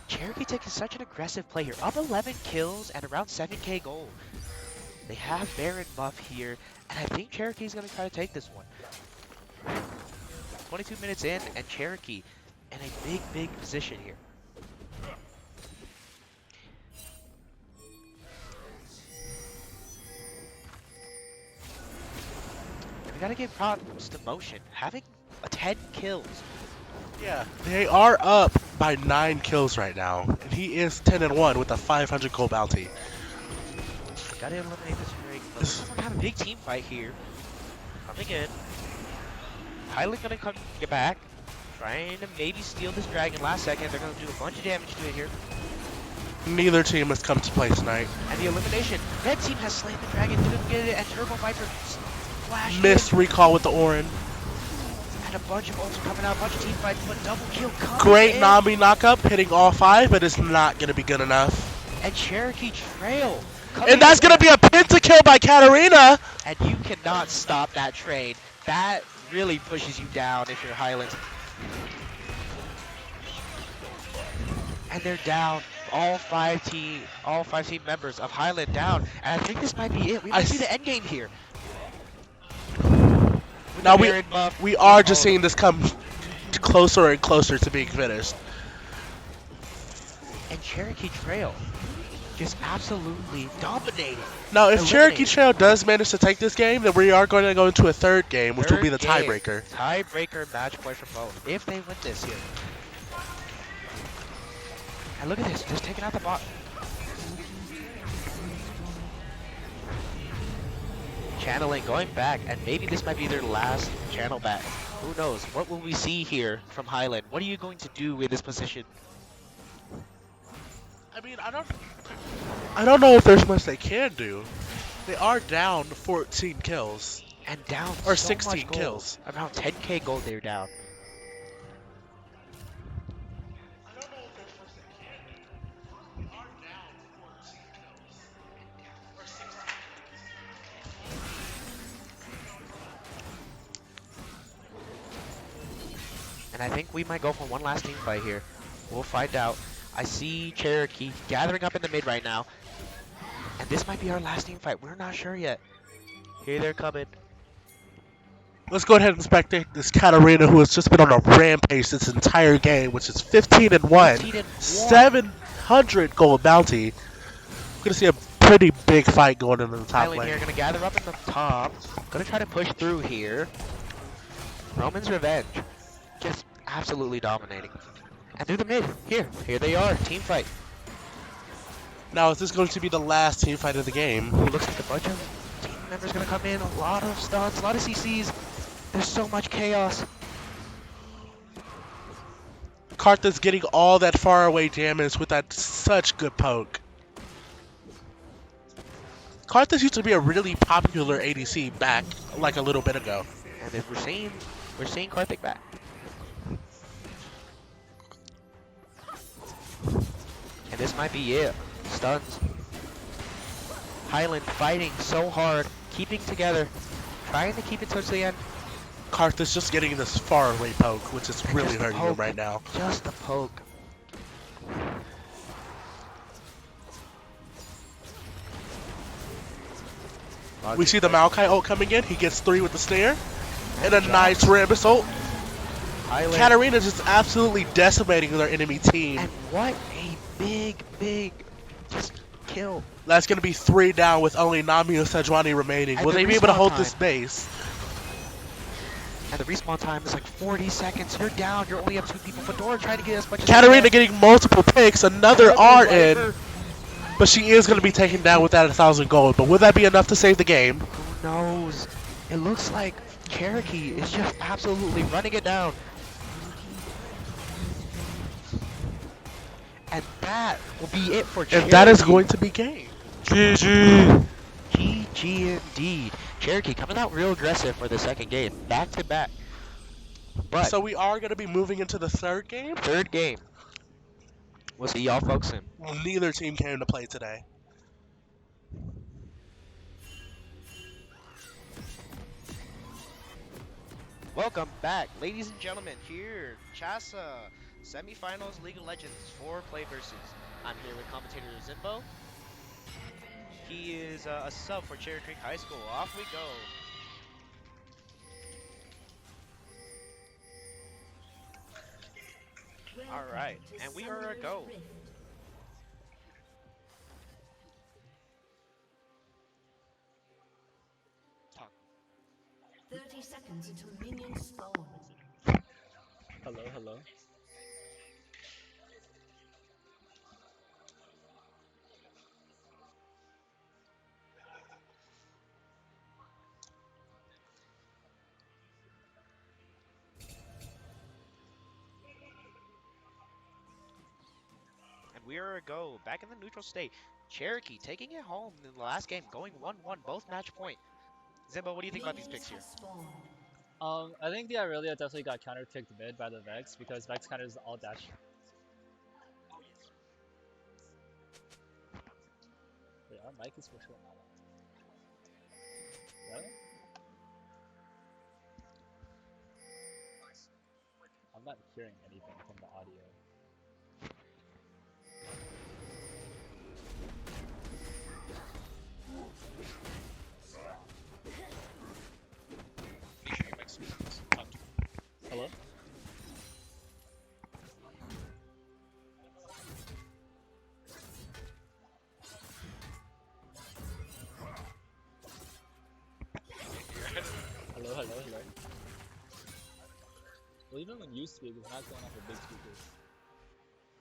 Cherokee taking such an aggressive play here. Up 11 kills and around 7K gold. They have Baron buff here, and I think Cherokee's going to try to take this one. 22 minutes in, and Cherokee in a big position here. And we got to give props to Motion, having 10 kills. Yeah, they are up by 9 kills right now, and he is 10-1 with a 500 gold bounty. Gotta eliminate this break. But looks like we're gonna have a big team fight here. Coming in. Highland gonna come get back. Trying to maybe steal this dragon last second. They're gonna do a bunch of damage to it here. Neither team has come to play tonight. And the elimination. Red team has slain the dragon, didn't get it, and Turbo Viper flashed Missed recall with the Orin. and a bunch of ults are coming out, a bunch of team fights, but double kill coming Great in. Nami knockup, hitting all 5, but it's not going to be good enough. And Cherokee Trail. coming And that's in. going to be a pentakill by Katarina. And you cannot stop that trade. That really pushes you down if you're Highlands. And they're down. all five team members of Highland down, and I think this might be it. We I might see s- the end game here. With the now Baron buff, we with are just all the seeing this come closer and closer to being finished. and Cherokee Trail just absolutely dominating, Now, if Cherokee eliminating. Trail does manage to take this game, then we are going to go into a third game, which will be Third the game, tiebreaker. tiebreaker match point for both if they win this here. And look at this, just taking out the bot. Channeling, going back, and maybe this might be their last channel back. Who knows? What will we see here from Highland? What are you going to do with this position? I mean, I don't know if there's much they can do. They are down 14 kills. And down Or so 16 much gold. kills. Around 10k gold they're down. And I think we might go for one last team fight here. We'll find out. I see Cherokee gathering up in the mid right now. And this might be our last team fight. We're not sure yet. Here they're coming. Let's go ahead and spectate this Katarina, who has just been on a rampage this entire game, which is 15 and 1, 15 and 1. 700 gold bounty. We're gonna see a pretty big fight going into the top Highland lane. here gonna gather up in the top. Gonna try to push through here. Roman's Revenge. Just absolutely dominating. And through the mid. Here they are. Team fight. Now, is this going to be the last team fight of the game? Ooh, looks like a bunch of team members gonna come in. A lot of stuns, a lot of CCs. There's so much chaos. Kartha's getting all that far away damage with that such good poke. Karthas used to be a really popular ADC back like a little bit ago. And if we're seeing Karthik back. And this might be it. Stuns. Highland fighting so hard, keeping together, trying to keep it towards the end. Karthas just getting this far away poke, which is And really just the hurting him poke, right now. Just the poke. We see the Maokai ult coming in. He gets 3 with the snare. And a nice Rambus ult. Highland. Katarina just absolutely decimating their enemy team. And what a big just kill. That's going to be 3 down with only Nami and Sejuani remaining. And Will the they be able to respawn hold time. this base? And the respawn time is like 40 seconds. You're down. You're only up 2 people. Fedora trying to get as much as Katarina he can. getting multiple picks. Another R in. Viper. But she is going to be taken down with that 1,000 gold. But will that be enough to save the game? Who knows? It looks like Cherokee is just absolutely running it down. And that will be it for Cherokee. And that is going to be game. GG. GG indeed. Cherokee coming out real aggressive for the second game. Back to back. But So we are going to be moving into the third game. third game. We'll see y'all folks soon. Neither team came to play today. Welcome back, ladies and gentlemen, here, CHSAA, Semifinals League of Legends, 4 play versus. I'm here with commentator Zimbo. He is a sub for Cherry Creek High School. Off we go. Alright, and we are a go. Talk. 30 seconds until minions spawn. Hello. And we are a go. Back in the neutral state. Cherokee taking it home in the last game, going 1-1, both match point. Zimbo, what do you think about these picks here? I think the Aurelia definitely got counter-picked mid by the Vex because Vex kind of is all dash. Wait, our mic is for sure not on. What? I'm not hearing anything from the audio. Well, even when you speak, it's not going off the big speakers.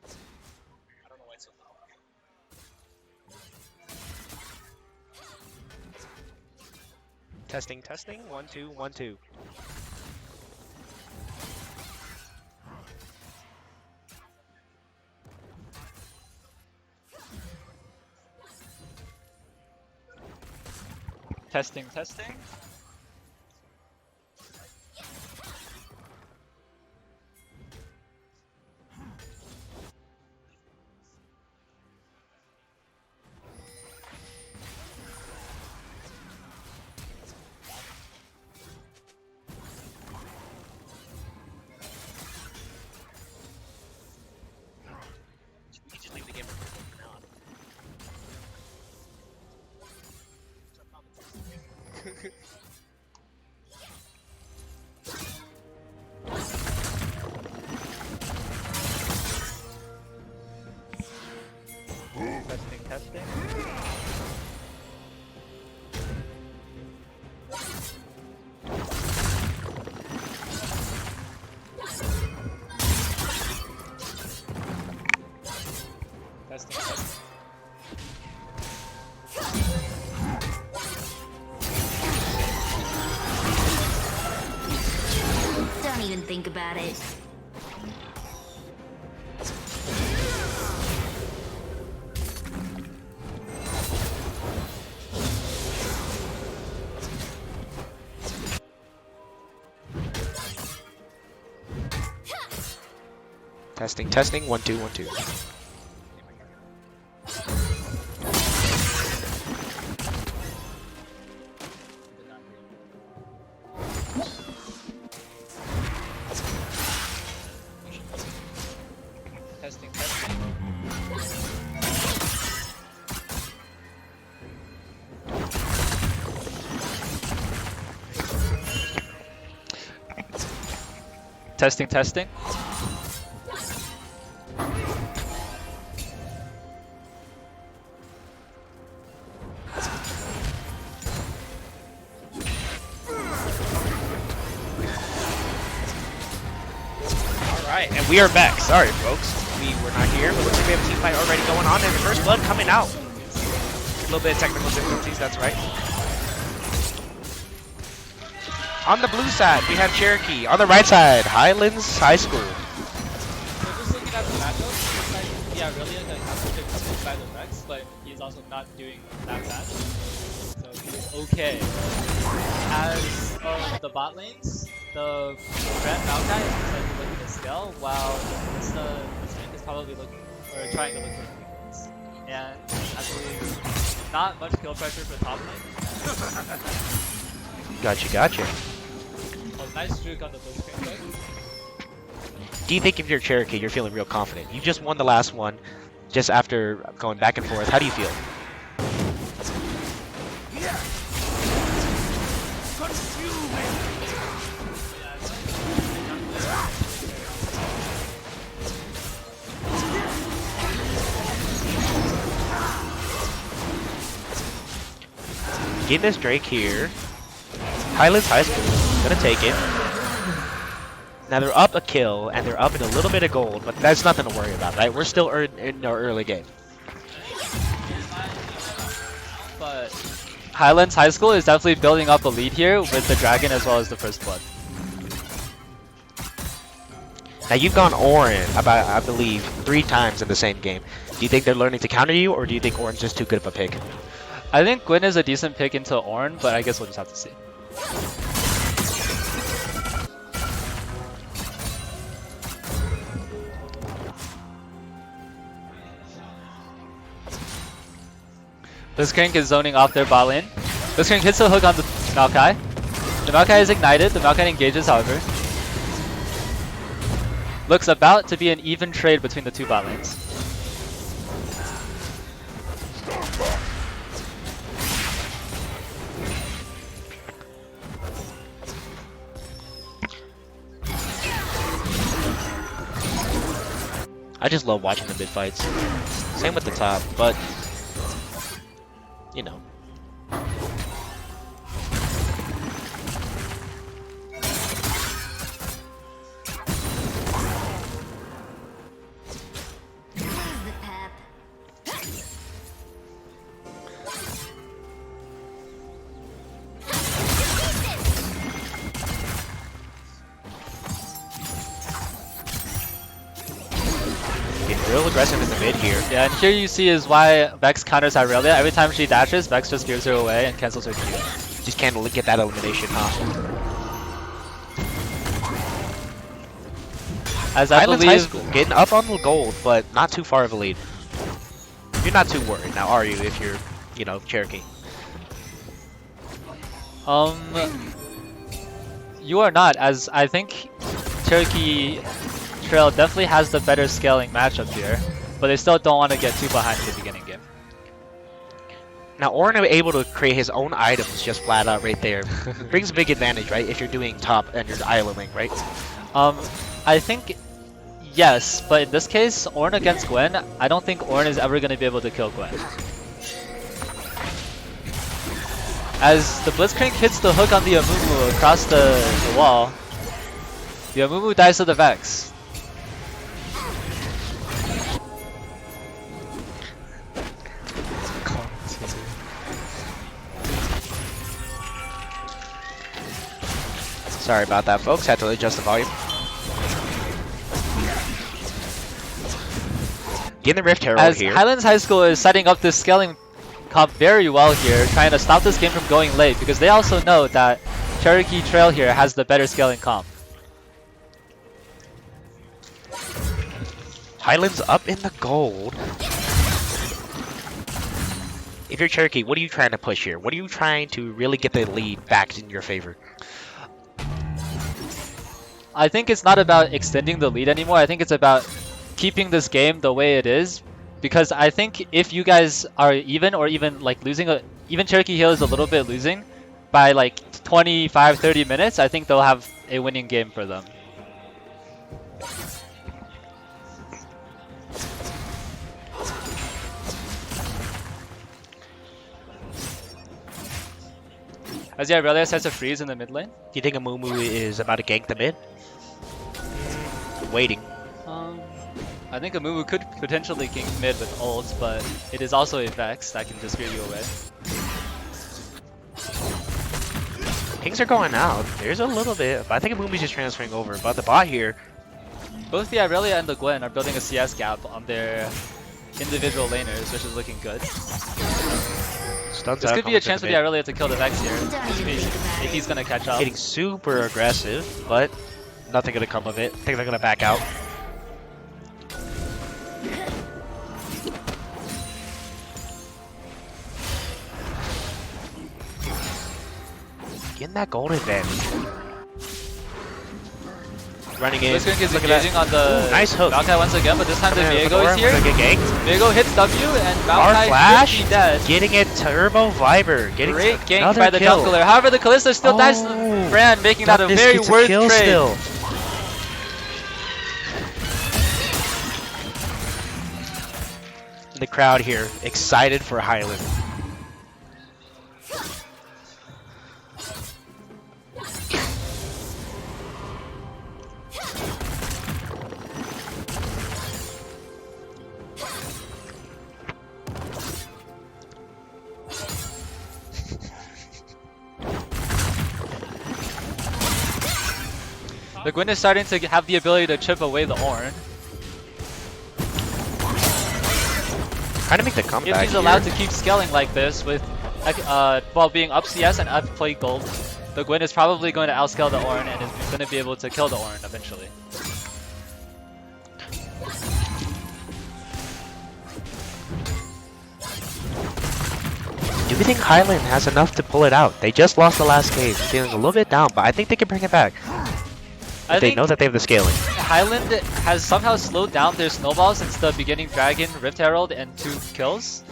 I don't know why it's so loud. Testing, testing. 1 2 1 2. Testing, testing. We can just leave the game recording for now. Testing, testing. Testing, testing. Don't even think about it. Testing, testing. 1 2 1 2. Testing, testing. Testing, testing. Alright, and we are back. Sorry, folks. We were not here, but looks like we have a team fight already going on, and the first blood coming out. A little bit of technical difficulties, that's right. On the blue side, we have Cherokee. On the right side, Highlands High School. So just looking at the matchup, looks like yeah, really gonna have to pick up by the Rex, but he's also not doing that bad. So he's okay. As of the bot lanes, the red Maokai is like looking to scale, while the Smith is probably looking or trying to look for weakness. And I believe not much kill pressure for top lane. Gotcha, gotcha. Oh, nice juke on the bush screen though. Do you think if you're Cherokee, you're feeling real confident? You just won the last one, just after going back and forth. How do you feel? Getting this Drake here. Highlands High School gonna take it. Now they're up a kill and they're up in a little bit of gold, but that's nothing to worry about, right? We're still in our early game. But Highlands High School is definitely building up a lead here with the Dragon as well as the First Blood. Now you've gone Orin about, I believe, 3 times in the same game. Do you think they're learning to counter you, or do you think Orin's just too good of a pick? I think Gwyn is a decent pick into Ornn, but I guess we'll just have to see. Blitzcrank is zoning off their bot lane. Blitzcrank hits the hook on the Maokai. The Maokai is ignited. The Maokai engages, however. Looks about to be an even trade between the two bot lanes. I just love watching the mid fights. Same with the top, but you know. real aggressive in the mid here. Yeah, and here you see is why Vex counters Irelia. Every time she dashes, Vex just gives her away and cancels her Q. Just can't get that elimination, huh? As I Highlands High believe, School getting up on the gold, but not too far of a lead. You're not too worried now, are you, if you're, you know, Cherokee? you are not, as I think Cherokee Trail definitely has the better scaling matchup here, but they still don't want to get too behind in the beginning game. Now, Orin able to create his own items just flat out right there. Brings a big advantage, right, if you're doing top and you're islanding, right? I think yes, but in this case, Ornn against Gwen, I don't think Ornn is ever going to be able to kill Gwen. As the Blitzcrank hits the hook on the Amumu across the wall, the Amumu dies to the Vex. Sorry about that, folks. Had to adjust the volume. Getting the Rift Herald As here. Highlands High School is setting up this scaling comp very well here, trying to stop this game from going late, because they also know that Cherokee Trail here has the better scaling comp. Highlands up in the gold. If you're Cherokee, what are you trying to push here? What are you trying to really get the lead back in your favor? I think it's not about extending the lead anymore. I think it's about keeping this game the way it is, because I think if you guys are even or even like losing even Cherokee Hill is a little bit losing by like 25-30 minutes, I think they'll have a winning game for them. As yeah, Irelia sets a freeze in the mid lane. Do you think Amumu is about to gank the mid? Waiting. I think Amumu could potentially gank mid with ults, but it is also a Vex that can just scare you away. Kings are going out. There's a little bit, but I think Amumu's just transferring over. But the bot here, Both the Irelia and the Gwen are building a CS gap on their individual laners, which is looking good. stuns This out, could be a comes chance for in the mid. Irelia to kill the Vex here. If he's gonna catch up. Getting super aggressive, but nothing gonna come of it. I think they're gonna back out. Getting that gold advantage. Running in. Blitzcrank is Look at that. engaging on the Nice hook. Maokai once again, but this time the Coming in with Viego is Orm, here. gonna get ganked. Viego hits W and Our Maokai flash. should be dead. Getting it turbo viper. Getting Great gank another by the kill. jungler. However, the Kalista still dies to the Oh, Brand, making that a Darkness very gets worth kill trade. still. The crowd here excited for Highland. The Gwen is starting to have the ability to chip away the Ornn. Trying to make the comeback If he's allowed to keep scaling like this with while being up CS and up play gold, the Gwen is probably going to outscale the Ornn and is going to be able to kill the Ornn eventually. Do we think Highland has enough to pull it out? They just lost the last game, feeling a little bit down, but I think they can bring it back. I If they think know that they have the scaling. Highland has somehow slowed down their snowball since the beginning Dragon, Rift Herald, and 2 kills.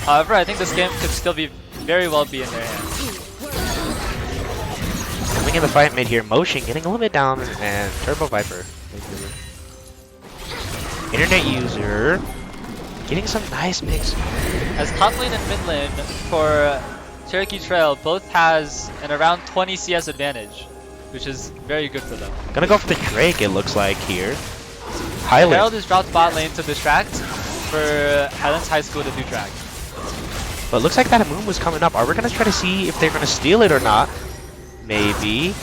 However, I think this game could still be very well be in their hands. Coming in the fight mid here, Motion getting a little bit down, and Turbo Viper. Internet user getting some nice picks. As top lane and mid lane for Cherokee Trail both has an around 20 CS advantage, which is very good for them. Gonna go for the Drake, it looks like here. Herald Highland, is dropped bot lane to distract for Highlands High School to do drag. but it looks like that moon was coming up. Are we gonna try to see if they're gonna steal it or not? Maybe.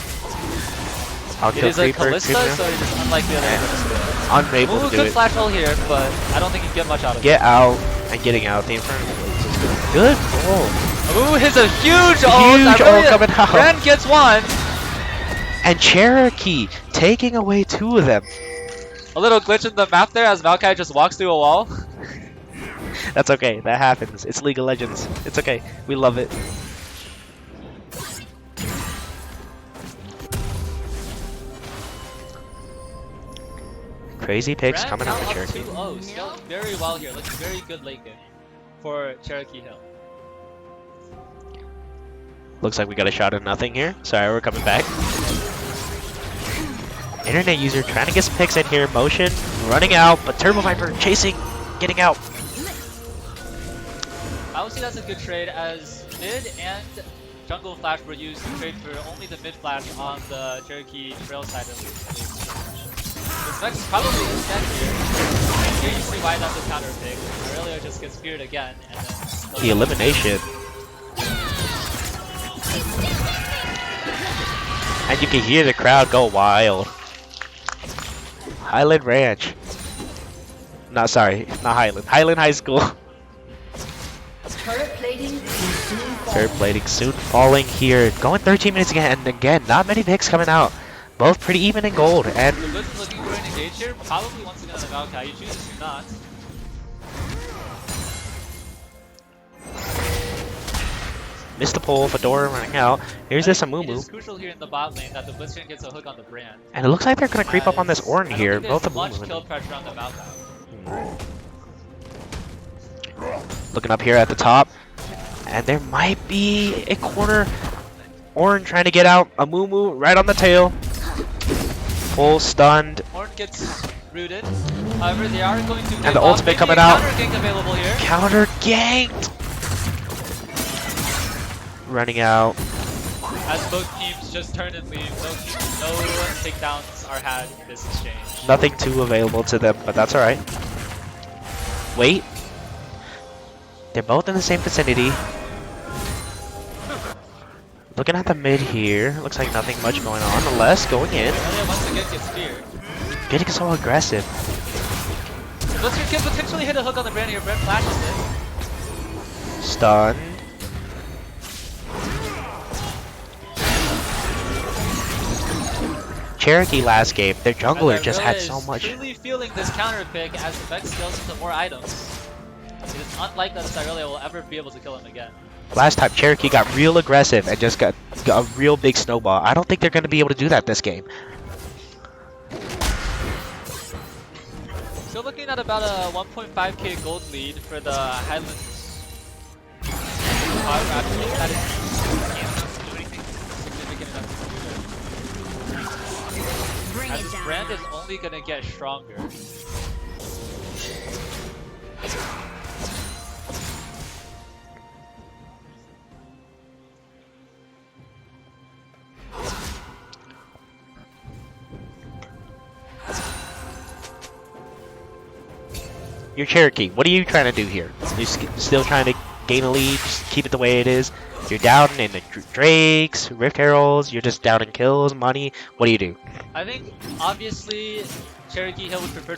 I'll It kill is a Creeper. Kalista, so it is unlikely that they're going to steal it. unable Ooh, to do good it. flash ult here, but I don't think you get much out of it. Get out and getting out. The Infernal Blades is good. Good roll. Ooh, it's a huge ult. Huge ult coming out. Ren gets one. And Cherokee taking away 2 of them. A little glitch in the map there as Maokai just walks through a wall. That's okay. That happens. It's League of Legends. It's okay. We love it. Crazy picks Ren coming now out of up Cherokee. 2-0, still very well here. Looking very good late game for Cherokee Hill. Looks like we got a shot at nothing here. Sorry, we're coming back. Internet user trying to get some picks in here. Motion, running out, but Turbo Viper chasing, getting out. I would say that's a good trade as mid and jungle flash were used to trade for only the mid flash on the Cherokee trail side of the This match is probably instead here. And here you see why that's a counter pick. Aurelia just gets feared again and then The elimination. And you can hear the crowd go wild. Highland Ranch. Not sorry, not Highland. Highland High School. Turret plating will soon fall. Third plating soon falling here. Going 13 minutes again, and again, not many picks coming out. Both pretty even in gold. And the Blitz is looking for an engage here, probably once again on the Maokai. He chooses to not. missed the pull. Fedora running out. Here's this It Amumu. is crucial here in the bot lane that the Blitzcrank gets a hook on the brand. And it looks like they're going to creep up on this Ornn here. Both of of much them. kill pressure on the Maokai. Looking up here at the top. And there might be a corner. Ornn trying to get out. Amumu right on the tail. Full stunned. Ornn gets rooted. However, they are going to. And the ultimate coming out. Counter gank available here. Counter ganked. Running out. As both teams just turn and leave, no takedowns are had in this exchange. Nothing too available to them, but that's alright. Wait. They're both in the same vicinity. Looking at the mid here, looks like nothing much going on, unless going in. Aurelia once again gets feared. Getting so aggressive. Blitzcrank can potentially hit a hook on the brand here. Brent flashes it. Stunned. Cherokee last game, their jungler just had so much. Truly feeling this counter pick as the Vex scales into more items. It is unlikely that Aurelia will ever be able to kill him again. Last time Cherokee got real aggressive and just got a real big snowball. I don't think they're going to be able to do that this game. Still looking at about a 1.5k gold lead for the Highlands. However, I don't think that is do anything significant enough to do Bring as it this down. brand is only gonna get stronger. You're Cherokee. What are you trying to do here? You're still trying to gain a lead, just keep it the way it is. You're down in the Drakes, Rift Heralds, you're just down in kills, money. What do you do? I think obviously Cherokee Hill would prefer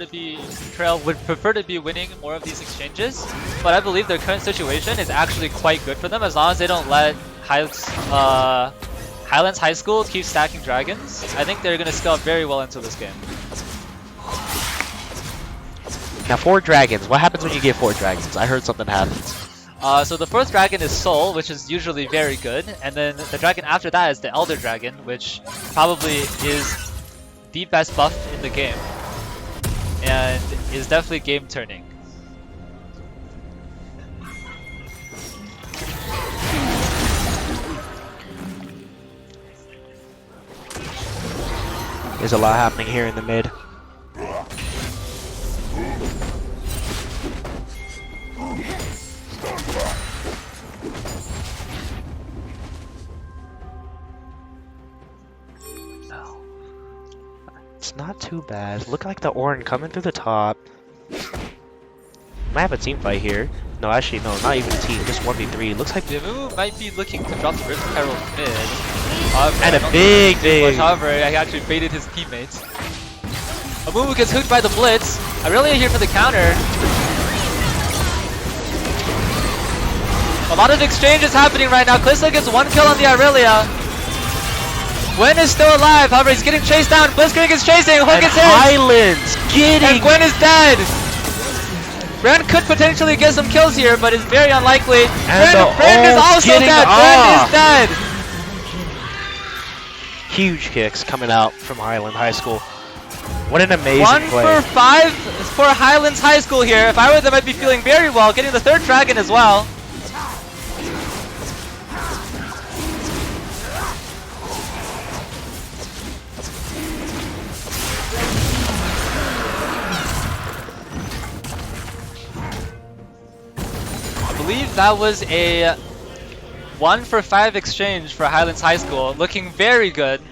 to be winning more of these exchanges, but I believe their current situation is actually quite good for them as long as they don't let Highlands High School keep stacking dragons. I think they're gonna scale very well into this game. Now 4 dragons. What happens when you get 4 dragons? I heard something happens. So the first dragon is Soul, which is usually very good, and then the dragon after that is the Elder Dragon, which probably is the best buff in the game, and is definitely game turning. There's a lot happening here in the mid. It's not too bad. Look like the Ornn coming through the top. Might have a team fight here. No, actually, no, not even a team. Just 1v3. Looks like The Amumu might be looking to drop the Rift Herald mid. and a big. However, he actually baited his teammates. Amumu gets hooked by the blitz. Aurelia here for the counter. A lot of exchanges happening right now. Kalista gets 1 kill on the Aurelia. Gwen is still alive, however he's getting chased down. Blitzcrank is chasing, Hook And gets hit! Highlands getting... And Gwen is dead! Brand could potentially get some kills here, but it's very unlikely. Brand is also dead! Brand is dead! Huge kicks coming out from Highland High School. What an amazing 1 play. for 5 for Highlands High School here. If I were them, I'd be feeling very well, getting the 3rd dragon as well. I believe that was a 1 for 5 exchange for Highlands High School, looking very good.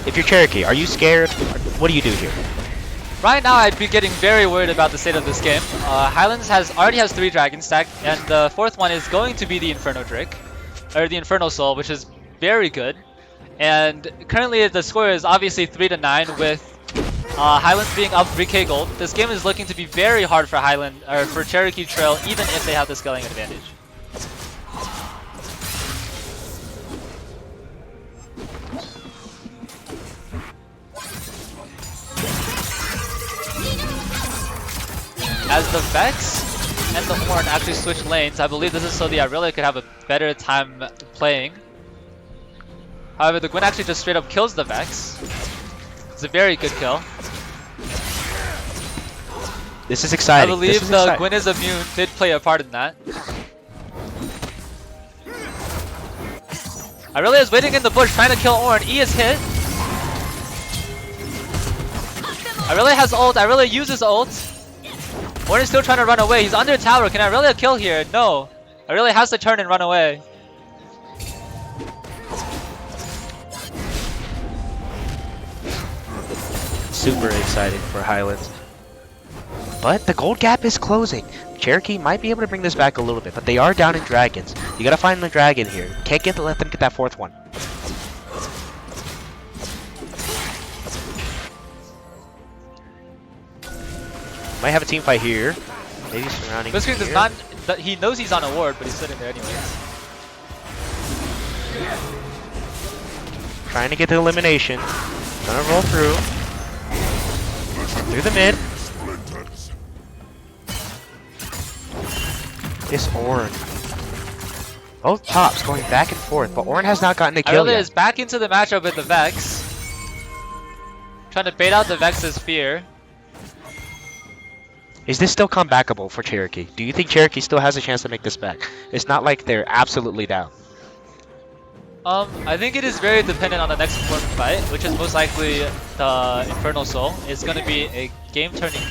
If you're Cherokee, are you scared? What do you do here? Right now, I'd be getting very worried about the state of this game. Highlands already has 3 dragons stacked, and the 4th one is going to be the Inferno Drake, or the Inferno Soul, which is very good. And currently, the score is obviously 3-9 with Highlands being up 3k gold. This game is looking to be very hard for for Cherokee Trail, even if they have the scaling advantage. As the Vex and the Horn actually switch lanes, I believe this is so the Aurelia could have a better time playing. However, the Gwen actually just straight up kills the Vex. It's a very good kill. This is exciting. I believe the Gwen is immune did play a part in that. Aurelia is waiting in the bush trying to kill Ornn. E is hit. Aurelia has ult. Aurelia uses ult. Ornn is still trying to run away. He's under tower. Can Aurelia kill here? No. Aurelia has to turn and run away. Super exciting for Highlands. But the gold gap is closing. Cherokee might be able to bring this back a little bit, but they are down in dragons. You gotta find the dragon here. Can't let them get that 4th one. Might have a team fight here. Maybe surrounding. Blitzcrank does not. He knows he's on a ward, but he's sitting there anyways. Trying to get the elimination. Gonna roll through. Through the mid. This Ornn. Both tops going back and forth, but Ornn has not gotten a kill Aurelia yet. is back into the matchup with the Vex. Trying to bait out the Vex's fear. Is this still comebackable for Cherokee? Do you think Cherokee still has a chance to make this back? It's not like they're absolutely down. I think it is very dependent on the next important fight, which is most likely the Infernal Soul. It's going to be a game-turning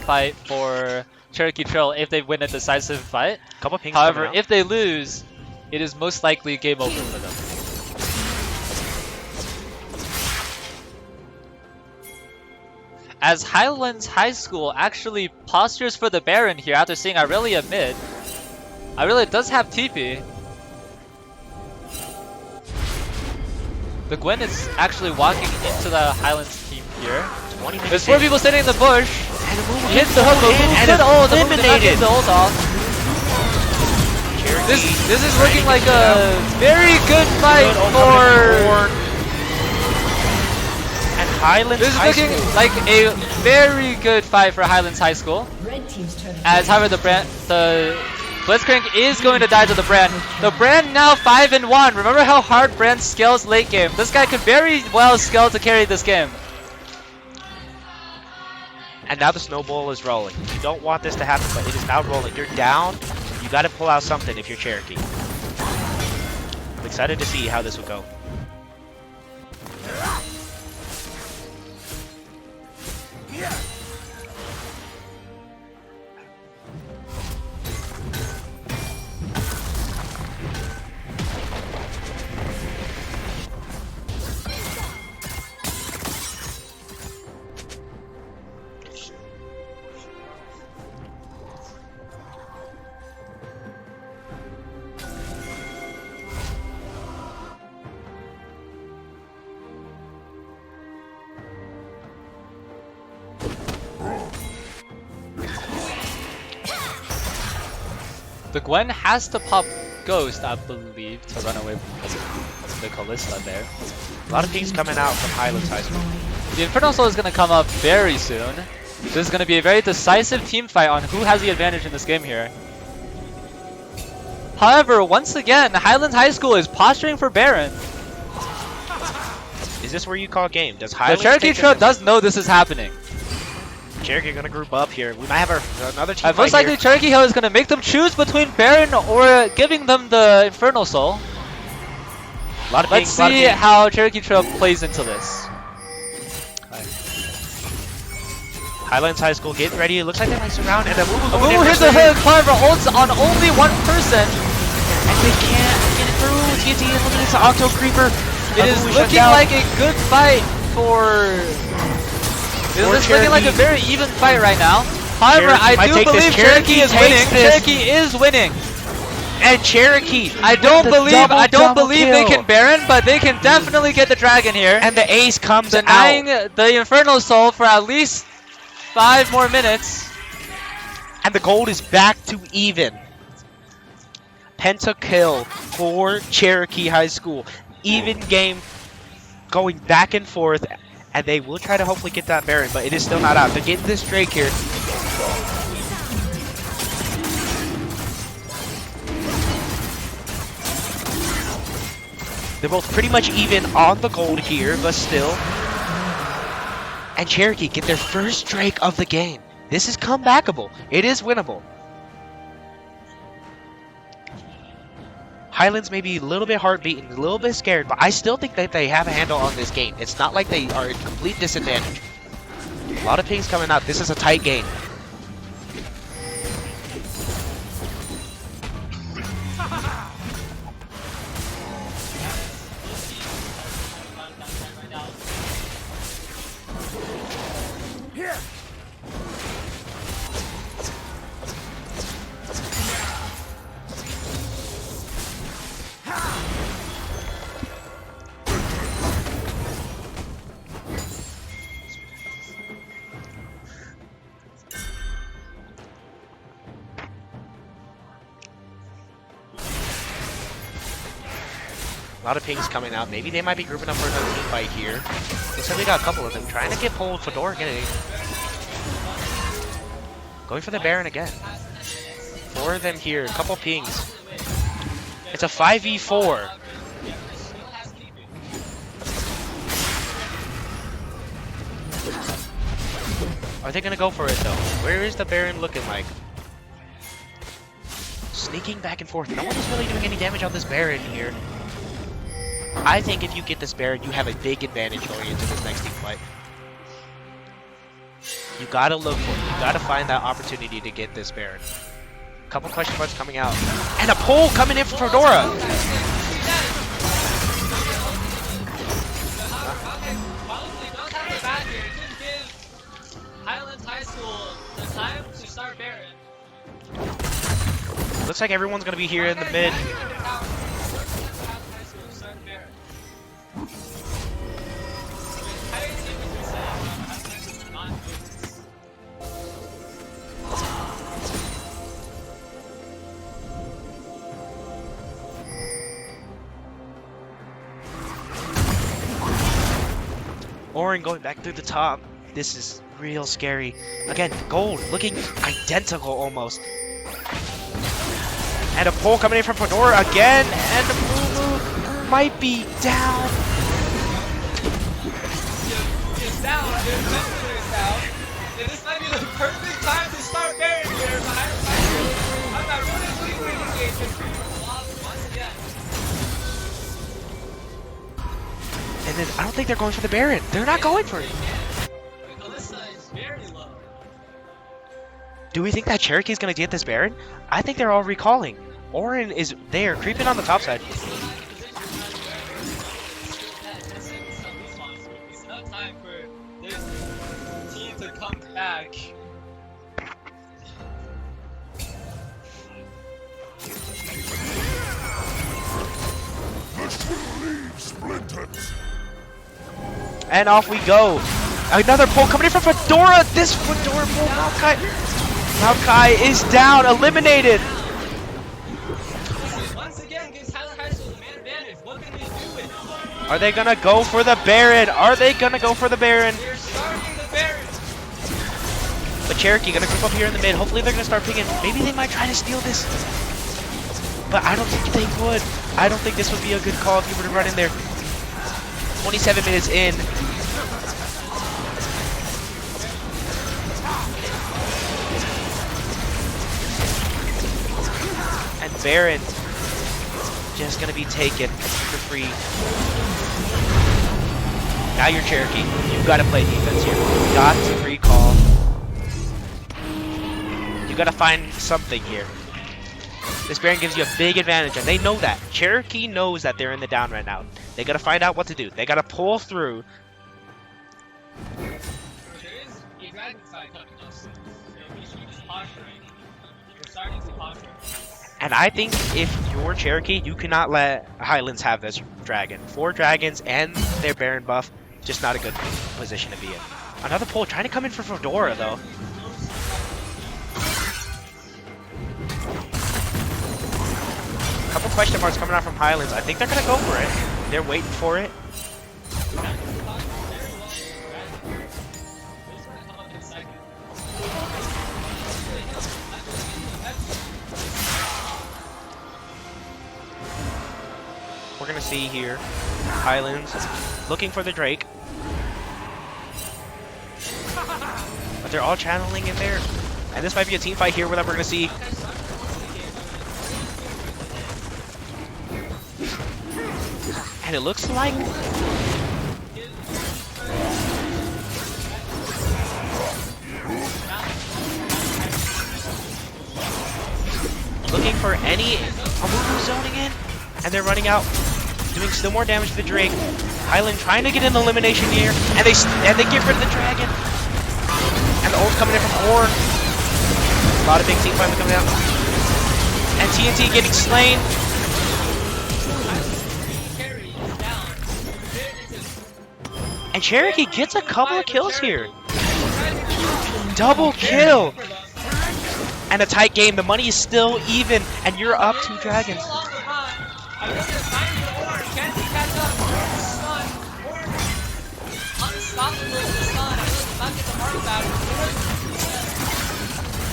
fight for Cherokee Trail if they win a decisive fight. Couple pings. However, if they lose, it is most likely game over for them. As Highlands High School actually postures for the Baron here after seeing Aurelia mid. Aurelia does have TP. The Gwen is actually walking into the Highlands team here. There's 4 people sitting in the bush. Hits the hook, and it's eliminated. The ult off. This is looking like a very good fight for. And Highlands This is High looking School. like a very good fight for Highlands High School. Red team's turn. As however the Blitzcrank is going to die to the Brand. The Brand now 5-1. Remember how hard Brand scales late game. This guy could very well scale to carry this game. And now the snowball is rolling. You don't want this to happen, but it is now rolling. You're down. You got to pull out something if you're Cherokee. I'm excited to see how this will go. The Gwen has to pop Ghost, I believe, to run away from the Callista there. A lot of things coming out from Highlands High School. The Infernal Soul is going to come up very soon. This is going to be a very decisive team fight on who has the advantage in this game here. However, once again, Highlands High School is posturing for Baron. Is this where you call game? Does The Highlands Cherokee take Trail this? does know this is happening. Cherokee gonna group up here. We might have another team And fight most likely here. Cherokee Hill is going to make them choose between Baron or giving them the Infernal Soul. Lot of Let's pings, lot of see pings. how Cherokee Trail plays into this. Highlands High School getting ready. It looks like they might surround and Amumu hits the hook, however, ults on only one person. And they can't get it through. TNT eliminates the Octo Creeper. It is Amumu shut looking down. like a good fight for... It is looking like a very even fight right now. However, Cherokee I might do take this. believe Cherokee is Cherokee winning. takes this. Cherokee is winning. And Cherokee. I don't with the believe double they kill. can Baron, but they can definitely get the dragon here. And the ace comes Denying out. the Infernal Soul for at least 5 more minutes. And the gold is back to even. Pentakill for Cherokee High School. Even game going back and forth. And they will try to hopefully get that Baron, but it is still not out. They're getting this Drake here. They're both pretty much even on the gold here, but still. And Cherokee get their first Drake of the game. This is comebackable. It is winnable. Highlands may be a little bit heart beaten, a little bit scared, but I still think that they have a handle on this game. It's not like they are at complete disadvantage. A lot of pings coming out. This is a tight game. A lot of pings coming out. Maybe they might be grouping up for another team fight here. Looks like we got a couple of them trying to get pulled. Fedora getting going for the Baron again. 4 of them here. A couple pings. It's a 5v4. Are they gonna go for it though? Where is the Baron looking like? Sneaking back and forth. No one is really doing any damage on this Baron here. I think if you get this Baron, you have a big advantage going into this next team fight. You gotta look for it. You gotta find that opportunity to get this Baron. Couple question marks coming out. And a pull coming in from Fedora! Looks like everyone's gonna be here in the mid. Orin going back through the top. This is real scary. Again, gold looking identical almost. And a pull coming in from Fedora again. And Mumu might be down. It's down. It's down. And this might be the perfect time to start Baron here. I'm not really winning games. Just once again. And then I don't think they're going for the Baron. They're not going for it. Calista is very low. Do we think that Cherokee's gonna get this Baron? I think they're all recalling. Orin is there, creeping on the top side. It's not time for this team to come back. And off we go. Another pull coming in from Fedora. This Fedora pull, Maokai is down, eliminated. again gives Highland High School the man advantage. What can they do with it? Are they gonna go for the Baron? Are they gonna go for the Baron? They're starting the Baron. But Cherokee gonna group up here in the mid. Hopefully they're gonna start picking. Maybe they might try to steal this. But I don't think they would. I don't think this would be a good call if you were to run in there. 27 minutes in. And Baron just gonna be taken for free. Now you're Cherokee. You've got to play defense here. You got to recall. You got to find something here. This Baron gives you a big advantage, and they know that. Cherokee knows that they're in the down right now. They got to find out what to do. They got to pull through. There is a dragon side coming up soon. So we should just posturing. We're starting to posture. And I think if you're Cherokee, you cannot let Highlands have this dragon. 4 dragons and their Baron buff, just not a good position to be in. Another pull, trying to come in for Fedora though. Couple question marks coming out from Highlands. I think they're gonna go for it. They're waiting for it. We're gonna see here, Highlands looking for the Drake. But they're all channeling in there. And this might be a team fight here that we're gonna see. And it looks like looking for any Amumu zoning in. And they're running out, doing still more damage to the Drake. Highland trying to get an elimination here, and they get rid of the dragon. And the ult's coming in from Horn. A lot of big team finally coming out. And TNT getting slain. And Cherokee gets a couple of kills here. Double kill. And a tight game. The money is still even, and you're up 2 dragons.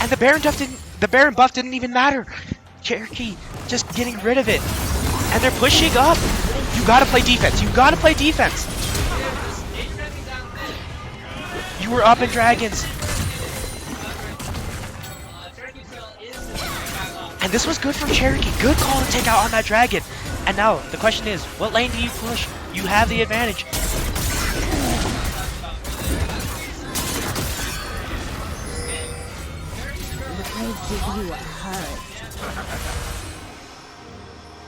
And the Baron buff didn't even matter. Cherokee just getting rid of it. And they're pushing up. You gotta play defense. You gotta play defense. You were up in dragons. And this was good from Cherokee. Good call to take out on that dragon. And now, the question is, what lane do you push? You have the advantage.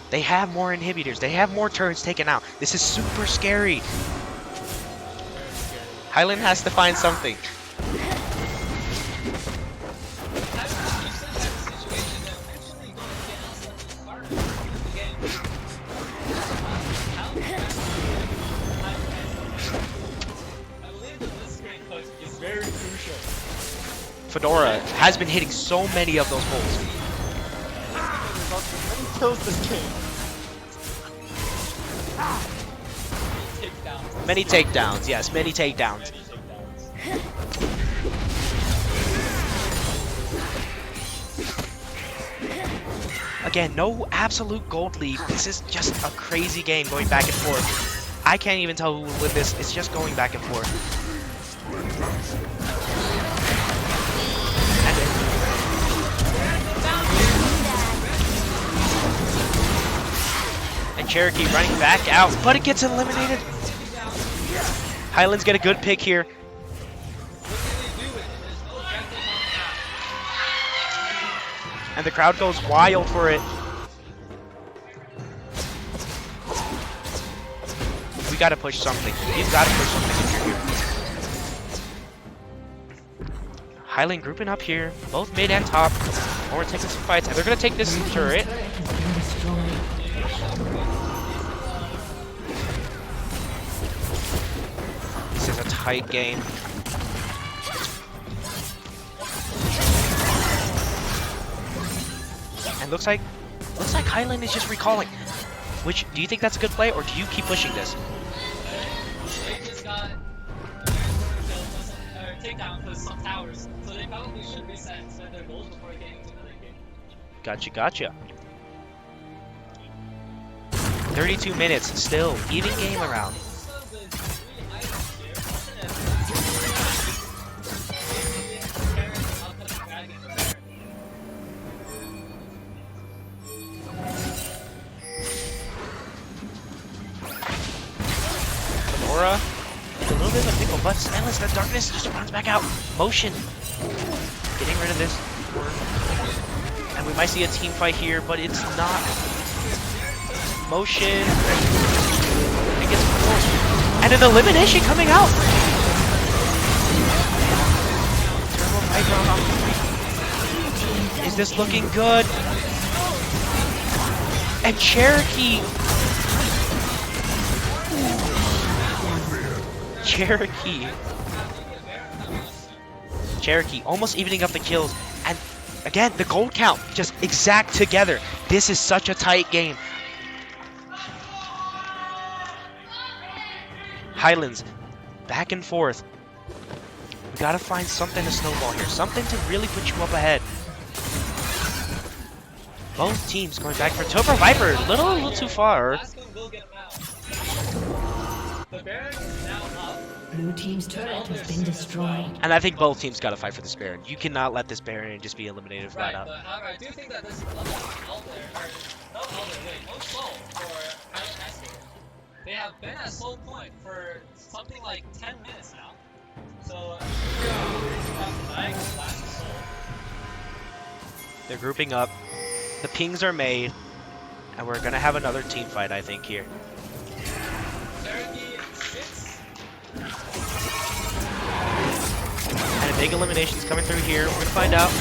They have more inhibitors. They have more turrets taken out. This is super scary. Highland has to find something. Fedora has been hitting so many of those holes. Many kills this game. Many takedowns, yes, many takedowns. Again, no absolute gold lead. This is just a crazy game going back and forth. I can't even tell who will win this. It's just going back and forth. And Cherokee running back out, but it gets eliminated. Highlands get a good pick here. And the crowd goes wild for it. We gotta push something. You've gotta push something if you're here. Highland grouping up here, both mid and top. And we're taking some fights, and they're gonna take this turret. This is a tight game. And looks like Highland is just recalling. Which, do you think that's a good play, or do you keep pushing this? They just got takedown for some towers, so they probably should reset and spend their goals before getting to the late game. Gotcha. 32 minutes, still, even game around. Aura, a little bit of a pickle, but Silence, the darkness just runs back out. Motion, getting rid of this. And we might see a team fight here, but it's not. Motion, it gets forced. And an elimination coming out. Turbo Viper on off. Is this looking good? And Cherokee almost evening up the kills, and again the gold count just exact together. This is such a tight game. Highlands back and forth. We gotta find something to snowball here, something to really put you up ahead. Both teams going back for Turbo Viper, a little too far. The Baron is now up. Blue team's turret has been destroyed. And I think both teams gotta fight for this Baron. You cannot let this Baron just be eliminated flat Right, out. but however, I do think that this is a lot Elder, or no Elder, wait, no Soul for Highland High School. They have been at Soul Point for something like 10 minutes now. So, They're grouping up. The pings are made. And we're gonna have another team fight, I think, here. Cherokee 6. And a big elimination's coming through here. We're gonna find out.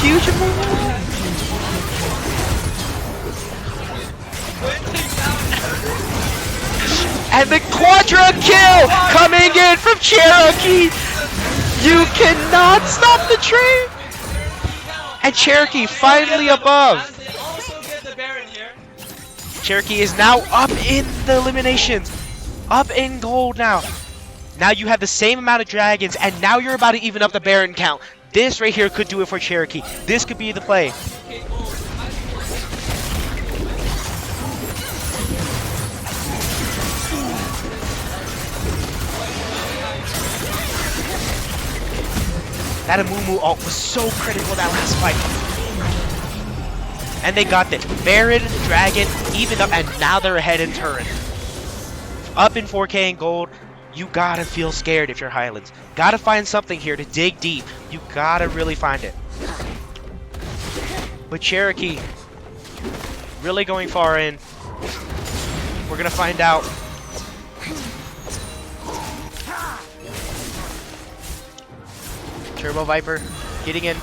Huge move. And the quadra kill coming in from Cherokee. You cannot stop the train. And Cherokee finally above. They also get the Baron here. Cherokee is now up in the eliminations. Up in gold now. Now you have the same amount of dragons, and now you're about to even up the Baron count. This right here could do it for Cherokee. This could be the play. That Amumu ult was so critical that last fight. And they got it. Baron, Dragon, evened up, and now they're ahead in turret. Up in 4K and gold. You gotta feel scared if you're Highlands. Gotta find something here to dig deep. You gotta really find it. But Cherokee, really going far in. We're gonna find out. Turbo Viper getting in.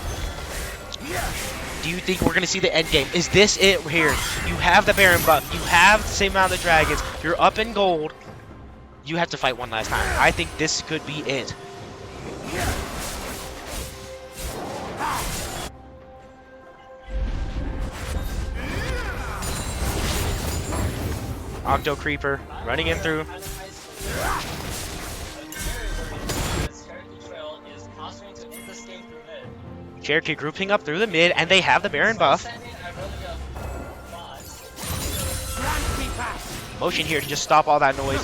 Do you think we're gonna see the end game? Is this it here? You have the Baron buff. You have the same amount of dragons. You're up in gold. You have to fight one last time. I think this could be it. Octo Creeper running in through. Cherokee grouping up through the mid, and they have the Baron buff. Motion here to just stop all that noise.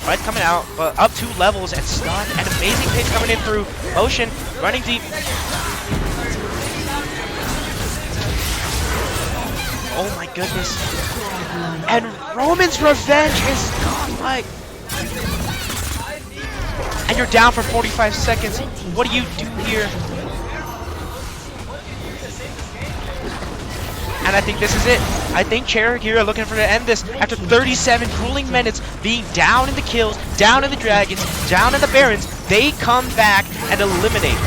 Right coming out, but up 2 levels and stun, and amazing pitch coming in through. Motion running deep. Oh my goodness. And Roman's revenge is godlike. And you're down for 45 seconds. What do you do here? And I think this is it. I think Cherokee are looking for to end this after 37 grueling minutes being down in the kills, down in the dragons, down in the barons. They come back and eliminate.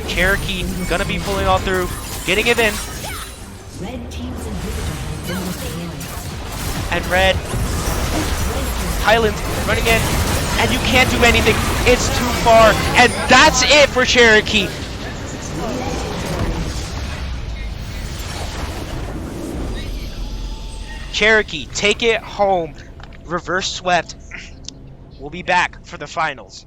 Cherokee gonna be pulling all through, getting it in. Red team's inhibitor has been destroyed. And Red Highlands running in, and you can't do anything. It's too far, and that's it for Cherokee. Cherokee, take it home. Reverse swept. We'll be back for the finals.